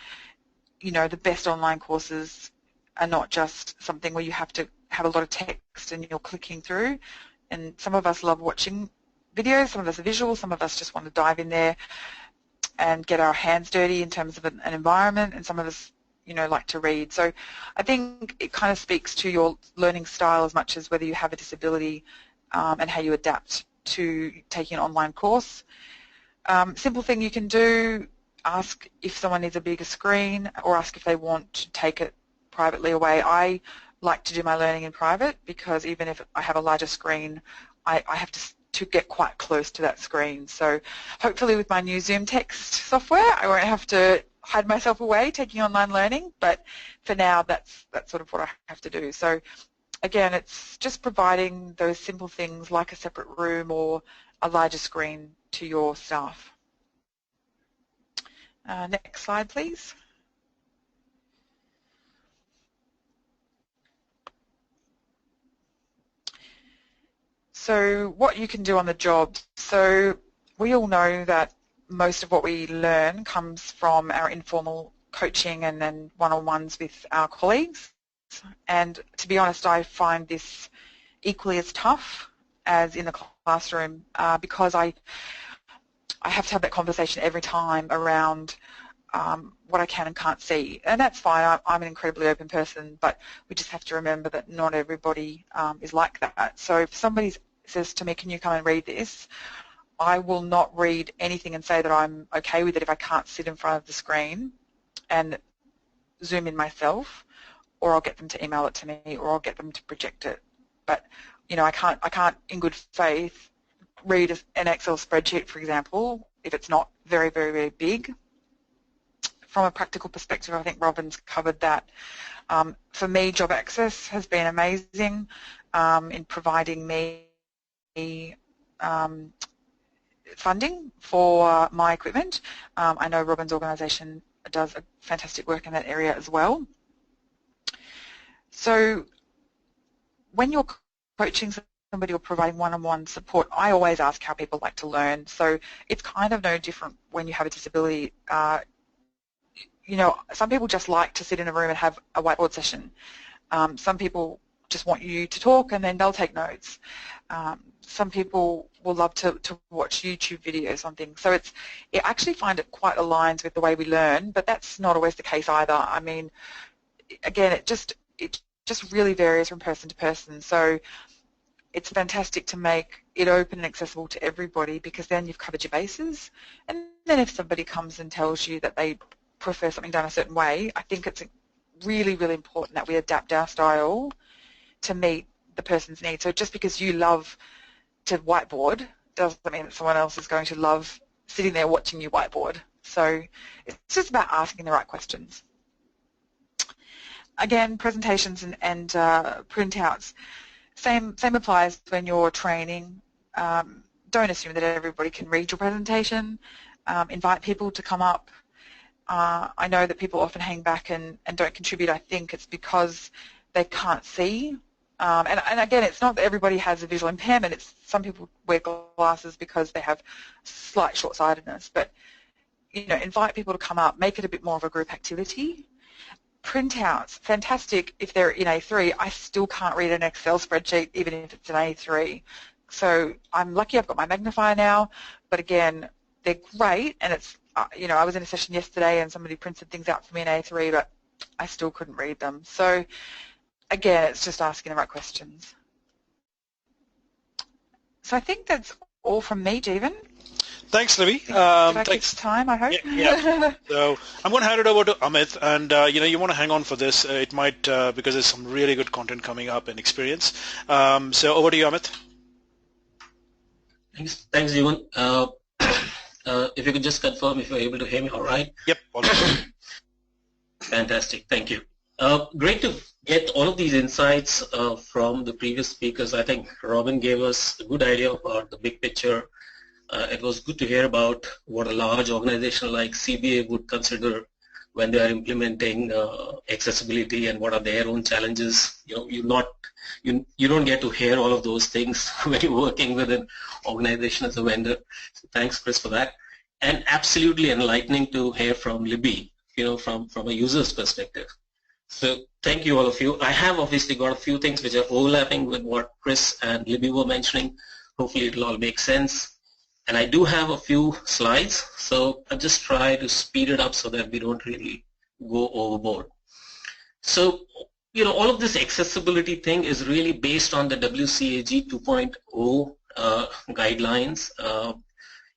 the best online courses are not just something where you have to have a lot of text and you're clicking through. And some of us love watching videos, some of us are visual, some of us just want to dive in there and get our hands dirty in terms of an environment, and some of us, like to read. So I think it kind of speaks to your learning style as much as whether you have a disability and how you adapt to taking an online course. Simple thing you can do, ask if someone needs a bigger screen, or ask if they want to take it privately away. I like to do my learning in private because even if I have a larger screen, I have to get quite close to that screen. So hopefully with my new Zoom text software, I won't have to hide myself away taking online learning, but for now that's sort of what I have to do. So again, it's just providing those simple things like a separate room or a larger screen to your staff. Next slide, please. So what you can do on the job. So we all know that most of what we learn comes from our informal coaching and then one-on-ones with our colleagues. And to be honest, I find this equally as tough as in the classroom because I have to have that conversation every time around what I can and can't see. And that's fine. I'm an incredibly open person, but we just have to remember that not everybody is like that. So if somebody says to me, can you come and read this, I will not read anything and say that I'm okay with it if I can't sit in front of the screen and zoom in myself, or I'll get them to email it to me, or I'll get them to project it. But I can't in good faith read an Excel spreadsheet, for example, if it's not very, very, very big. From a practical perspective, I think Robin's covered that. For me, Job Access has been amazing in providing me funding for my equipment. I know Robin's organisation does a fantastic work in that area as well. So when you're coaching somebody or providing one-on-one support, I always ask how people like to learn. So it's kind of no different when you have a disability. Some people just like to sit in a room and have a whiteboard session. Some people just want you to talk and then they'll take notes. Some people will love to watch YouTube videos on things. So I actually find it quite aligns with the way we learn, but that's not always the case either. I mean, again, it just really varies from person to person. So it's fantastic to make it open and accessible to everybody, because then you've covered your bases. And then if somebody comes and tells you that they prefer something done a certain way, I think it's really, really important that we adapt our style to meet the person's needs. So just because you love to whiteboard doesn't mean that someone else is going to love sitting there watching you whiteboard. So it's just about asking the right questions. Again, presentations and printouts, same applies when you're training. Don't assume that everybody can read your presentation. Invite people to come up. I know that people often hang back and don't contribute. I think it's because they can't see. And again, it's not that everybody has a visual impairment. It's some people wear glasses because they have slight short-sightedness. But invite people to come up, make it a bit more of a group activity. Printouts, fantastic if they're in A3. I still can't read an Excel spreadsheet even if it's an A3. So I'm lucky I've got my magnifier now, but again, they're great, and it's, I was in a session yesterday and somebody printed things out for me in A3, but I still couldn't read them. So again, it's just asking the right questions. So I think that's all from me, Jeevan. Thanks, Libby. Did I thanks. keep time, I hope? Yeah. So I'm going to hand it over to Amit, and you want to hang on for this. It might, because there's some really good content coming up in experience. So over to you, Amit. Thanks, Jeevan. If you could just confirm if you're able to hear me all right. Yep. All right. Fantastic. Thank you. Great to get all of these insights from the previous speakers. I think Robin gave us a good idea about the big picture. It was good to hear about what a large organization like CBA would consider when they are implementing accessibility and what are their own challenges. You don't get to hear all of those things when you're working with an organization as a vendor. So thanks, Chris, for that. And absolutely enlightening to hear from Libby, from a user's perspective. So thank you, all of you. I have obviously got a few things which are overlapping with what Chris and Libby were mentioning. Hopefully it'll all make sense. And I do have a few slides, so I'll just try to speed it up so that we don't really go overboard. So, all of this accessibility thing is really based on the WCAG 2.0 guidelines.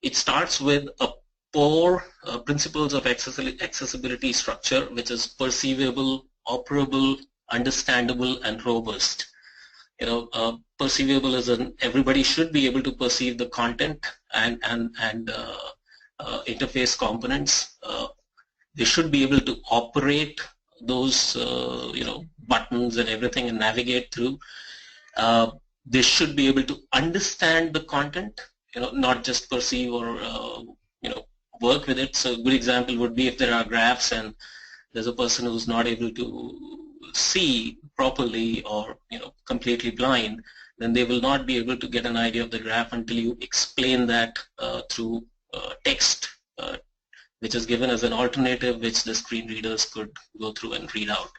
It starts with a four principles of accessibility structure, which is perceivable, operable, understandable, and robust. Perceivable is everybody should be able to perceive the content and interface components. They should be able to operate those buttons and everything and navigate through. They should be able to understand the content, not just perceive or work with it. So a good example would be if there are graphs and there's a person who's not able to see properly or completely blind, then they will not be able to get an idea of the graph until you explain that through text, which is given as an alternative which the screen readers could go through and read out.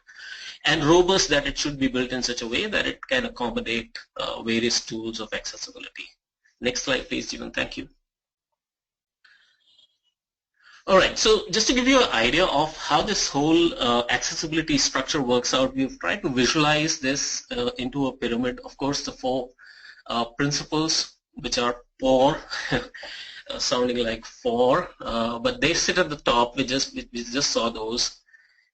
And robust, that it should be built in such a way that it can accommodate various tools of accessibility. Next slide, please, Stephen. Thank you. All right, so just to give you an idea of how this whole accessibility structure works out, we've tried to visualize this into a pyramid. Of course, the four principles, which are four, sounding like four, but they sit at the top. We just saw those.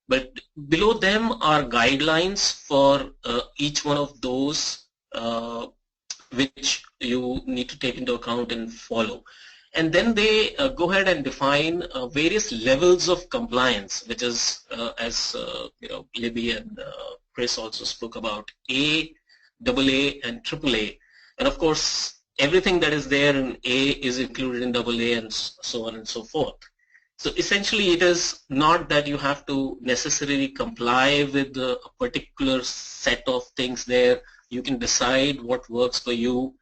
But below them are guidelines for each one of those, which you need to take into account and follow. And then they go ahead and define various levels of compliance, which is, as Libby and Chris also spoke about, A, AA, and AAA. And of course, everything that is there in A is included in AA and so on and so forth. So essentially, it is not that you have to necessarily comply with a particular set of things there. You can decide what works for you.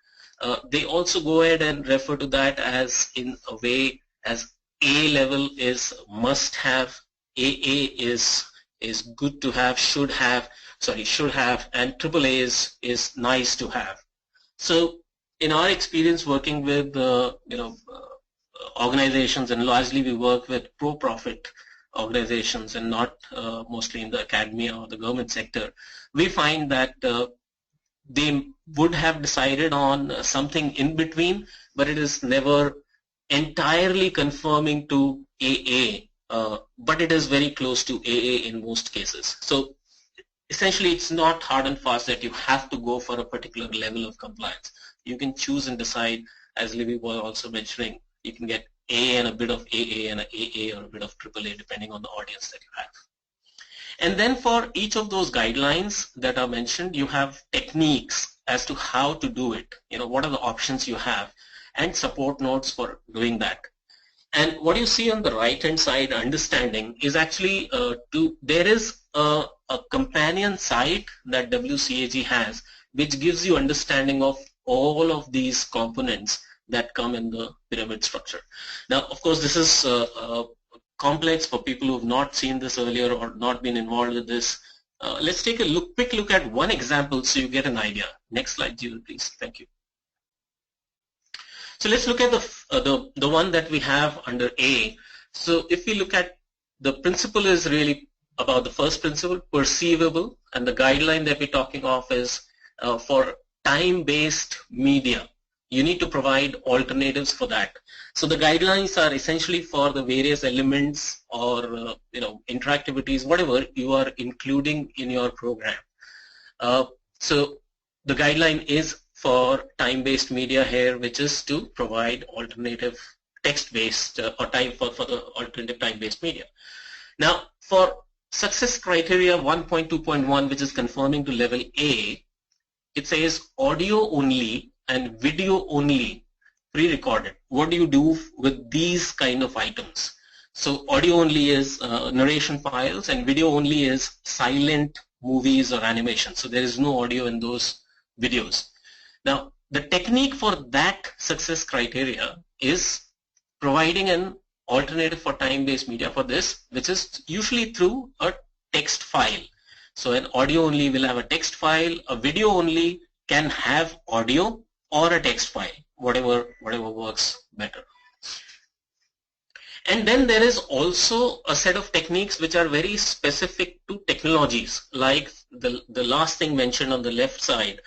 They also go ahead and refer to that as in a way as A level is must have, AA is good to have, should have, and AAA is nice to have. So in our experience working with organizations, and largely we work with pro-profit organizations and not mostly in the academia or the government sector, we find that they would have decided on something in between, but it is never entirely conforming to AA, but it is very close to AA in most cases. So essentially, it's not hard and fast that you have to go for a particular level of compliance. You can choose and decide, as Libby was also mentioning, you can get A and a bit of AA and a AA or a bit of AAA depending on the audience that you have. And then for each of those guidelines that are mentioned, you have techniques as to how to do it. What are the options you have and support notes for doing that. And what you see on the right hand side, understanding, is actually there is a companion site that WCAG has which gives you understanding of all of these components that come in the pyramid structure. Now, of course, this is complex for people who have not seen this earlier or not been involved with this. Let's take a quick look at one example so you get an idea. Next slide, Jill, please. Thank you. So let's look at the one that we have under A. So if we look at the principle is really about the first principle, perceivable, and the guideline that we're talking of is for time-based media. You need to provide alternatives for that. So the guidelines are essentially for the various elements or interactivities, whatever you are including in your program. So the guideline is for time-based media here, which is to provide alternative text-based or for the alternative time-based media. Now, for success criteria 1.2.1, which is conforming to level A, it says audio only and video only pre-recorded. What do you do with these kind of items? So audio only is narration files and video only is silent movies or animation. So there is no audio in those videos. Now, the technique for that success criteria is providing an alternative for time-based media for this, which is usually through a text file. So an audio only will have a text file, a video only can have audio or a text file, whatever works better. And then there is also a set of techniques which are very specific to technologies, like the last thing mentioned on the left side,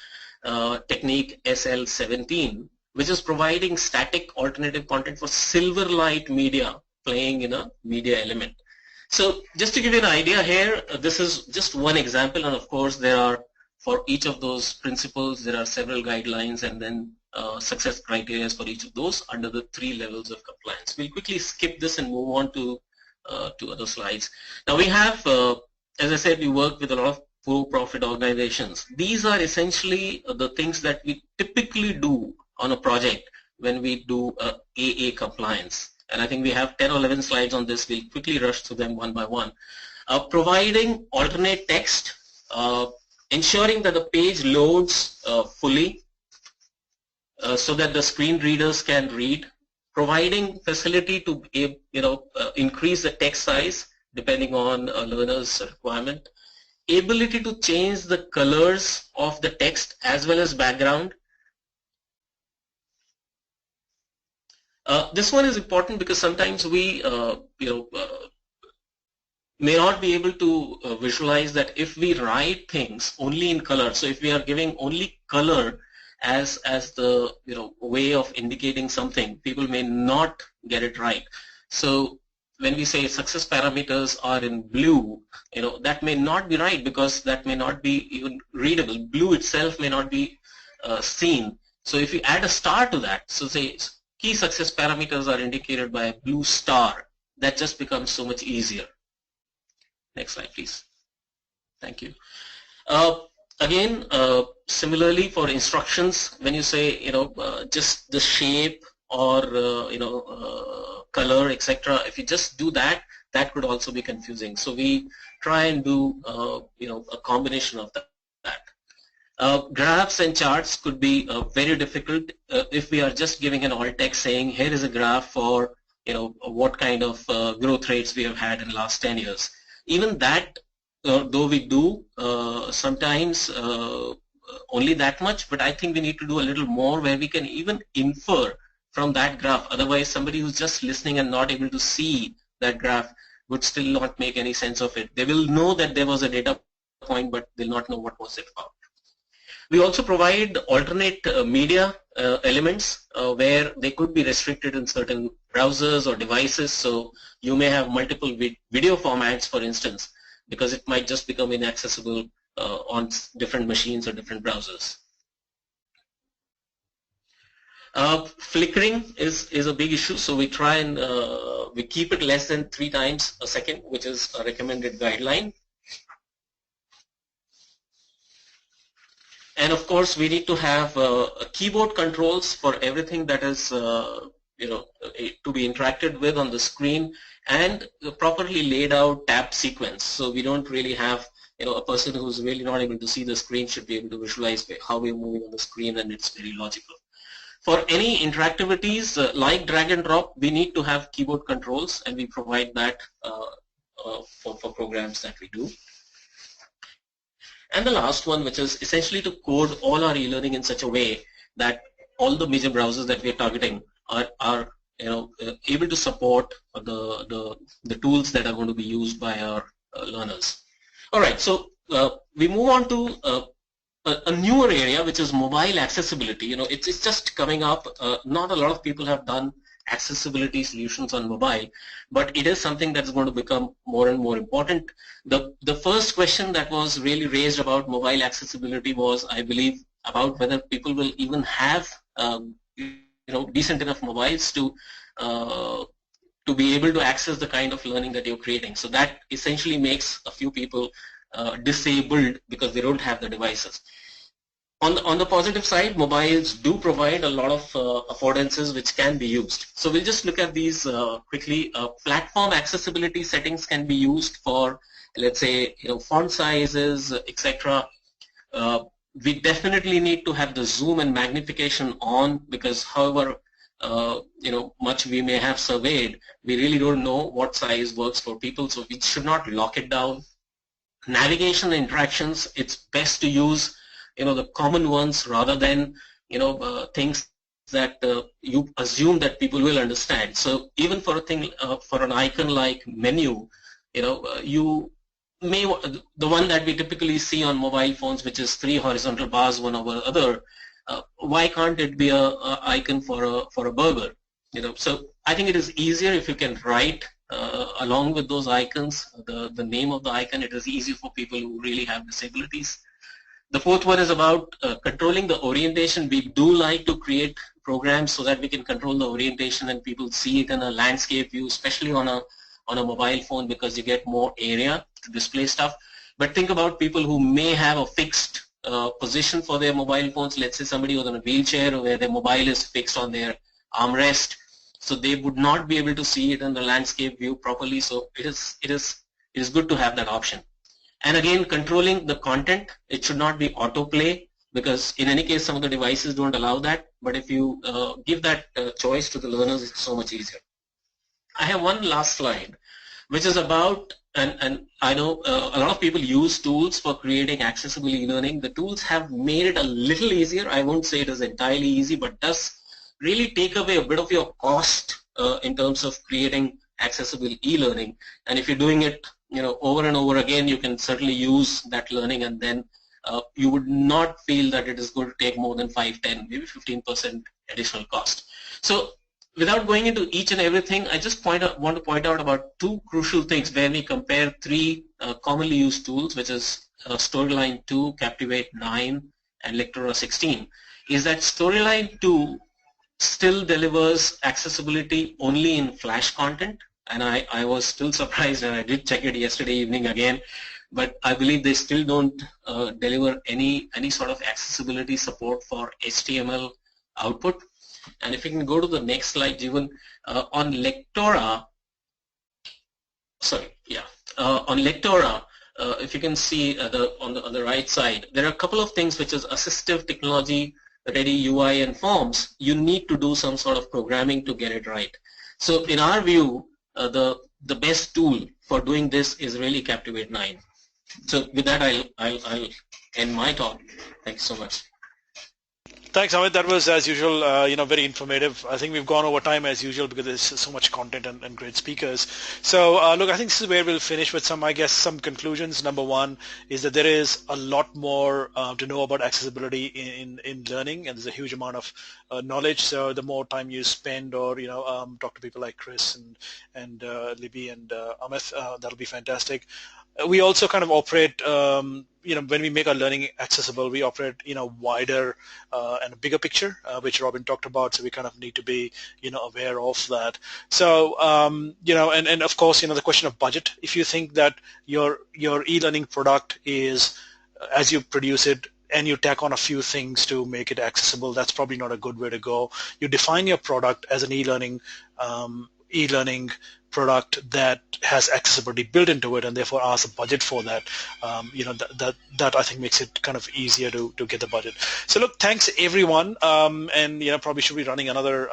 technique SL17, which is providing static alternative content for Silverlight media playing in a media element. So just to give you an idea here, this is just one example, and of course there are, for each of those principles, there are several guidelines and then success criteria for each of those under the 3 levels of compliance. We'll quickly skip this and move on to other slides. Now we have, as I said, we work with a lot of for-profit organizations. These are essentially the things that we typically do on a project when we do AA compliance. And I think we have 10 or 11 slides on this. We'll quickly rush through them one by one. Providing alternate text, ensuring that the page loads fully so that the screen readers can read, providing facility to increase the text size depending on a learner's requirement, ability to change the colors of the text as well as background. This one is important because sometimes we may not be able to visualize that if we write things only in color. So if we are giving only color as the way of indicating something, people may not get it right. So when we say success parameters are in blue, that may not be right because that may not be even readable. Blue itself may not be seen. So if you add a star to that, so say key success parameters are indicated by a blue star, that just becomes so much easier. Next slide, please. Thank you. Again, similarly for instructions, when you say just the shape or color, etc., if you just do that, that could also be confusing. So we try and do a combination of that. Graphs and charts could be very difficult if we are just giving an alt text saying here is a graph for what kind of growth rates we have had in the last 10 years. Even that, though we do sometimes only that much, but I think we need to do a little more where we can even infer from that graph. Otherwise, somebody who's just listening and not able to see that graph would still not make any sense of it. They will know that there was a data point, but they'll not know what was it about. We also provide alternate media elements where they could be restricted in certain browsers or devices. So you may have multiple video formats, for instance, because it might just become inaccessible on different machines or different browsers. Flickering is a big issue, so we try and we keep it less than 3 times a second, which is a recommended guideline. And of course, we need to have keyboard controls for everything that is to be interacted with on the screen, and the properly laid out tab sequence. So we don't really have a person who's really not able to see the screen should be able to visualize how we're moving on the screen, and it's very logical. For any interactivities like drag and drop, we need to have keyboard controls, and we provide that for programs that we do. And the last one, which is essentially to code all our e-learning in such a way that all the major browsers that we are targeting are able to support the tools that are going to be used by our learners. All right, so we move on to a newer area, which is mobile accessibility. It's just coming up. Not a lot of people have done accessibility solutions on mobile, but it is something that's going to become more and more important. The first question that was really raised about mobile accessibility was, I believe, about whether people will even have decent enough mobiles to be able to access the kind of learning that you're creating. So that essentially makes a few people disabled because they don't have the devices. On the positive side, mobiles do provide a lot of affordances which can be used. So we'll just look at these quickly. Platform accessibility settings can be used for, let's say, font sizes, etc. We definitely need to have the zoom and magnification on, because however much we may have surveyed, we really don't know what size works for people, so we should not lock it down. Navigation interactions, it's best to use the common ones rather than things that you assume that people will understand. So even for a thing, for an icon like menu, you may, the one that we typically see on mobile phones, which is 3 horizontal bars one over other, why can't it be a icon for a burger? So I think it is easier if you can write along with those icons the name of the icon. It is easy for people who really have disabilities. The fourth one is about controlling the orientation. We do like to create programs so that we can control the orientation and people see it in a landscape view, especially on a mobile phone, because you get more area to display stuff. But think about people who may have a fixed position for their mobile phones. Let's say somebody was in a wheelchair where their mobile is fixed on their armrest, so they would not be able to see it in the landscape view properly. So it is good to have that option. And again, controlling the content, it should not be autoplay, because in any case some of the devices don't allow that, but if you give that choice to the learners, it's so much easier. I have one last slide, which is about, and I know a lot of people use tools for creating accessible e-learning. The tools have made it a little easier. I won't say it is entirely easy, but does really take away a bit of your cost in terms of creating accessible e-learning. And if you're doing it over and over again, you can certainly use that learning, and then you would not feel that it is going to take more than 5, 10, maybe 15% additional cost. So without going into each and everything, I just want to point out about 2 crucial things where we compare 3 commonly used tools, which is Storyline 2, Captivate 9, and Lectora 16, is that Storyline 2 still delivers accessibility only in Flash content. And I was still surprised, and I did check it yesterday evening again, but I believe they still don't deliver any sort of accessibility support for HTML output. And if you can go to the next slide, Jeevan, on Lectora, on Lectora, if you can see on the right side, there are a couple of things which is assistive technology, ready UI and forms. You need to do some sort of programming to get it right. So in our view, the best tool for doing this is really Captivate 9. So with that, I'll end my talk. Thanks so much. Thanks, Amit. That was, as usual, very informative. I think we've gone over time as usual because there's so much content and great speakers. So, look, I think this is where we'll finish with some conclusions. Number one is that there is a lot more to know about accessibility in learning, and there's a huge amount of knowledge. So, the more time you spend, or talk to people like Chris and Libby and Amit, that'll be fantastic. we also kind of operate, when we make our learning accessible, we operate wider and a bigger picture, which Robin talked about. So we kind of need to be aware of that. So and of course the question of budget. If you think that your e-learning product is, as you produce it and you tack on a few things to make it accessible, that's probably not a good way to go. You define your product as an e-learning product that has accessibility built into it, and therefore ask a budget for that. That I think makes it kind of easier to get the budget. So look, thanks everyone, and probably should be running another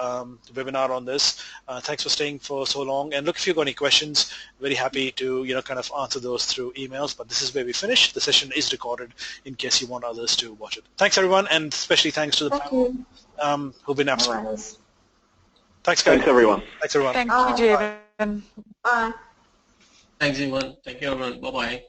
webinar on this. Thanks for staying for so long. And look, if you've got any questions, very happy to kind of answer those through emails. But this is where we finish. The session is recorded in case you want others to watch it. Thanks everyone, and especially thanks to the panel who've been absolutely. Thanks, guys. Thanks, everyone. Thanks, everyone. Thank you, Jeevan. Bye. Thanks, everyone. Thank you, everyone. Bye-bye.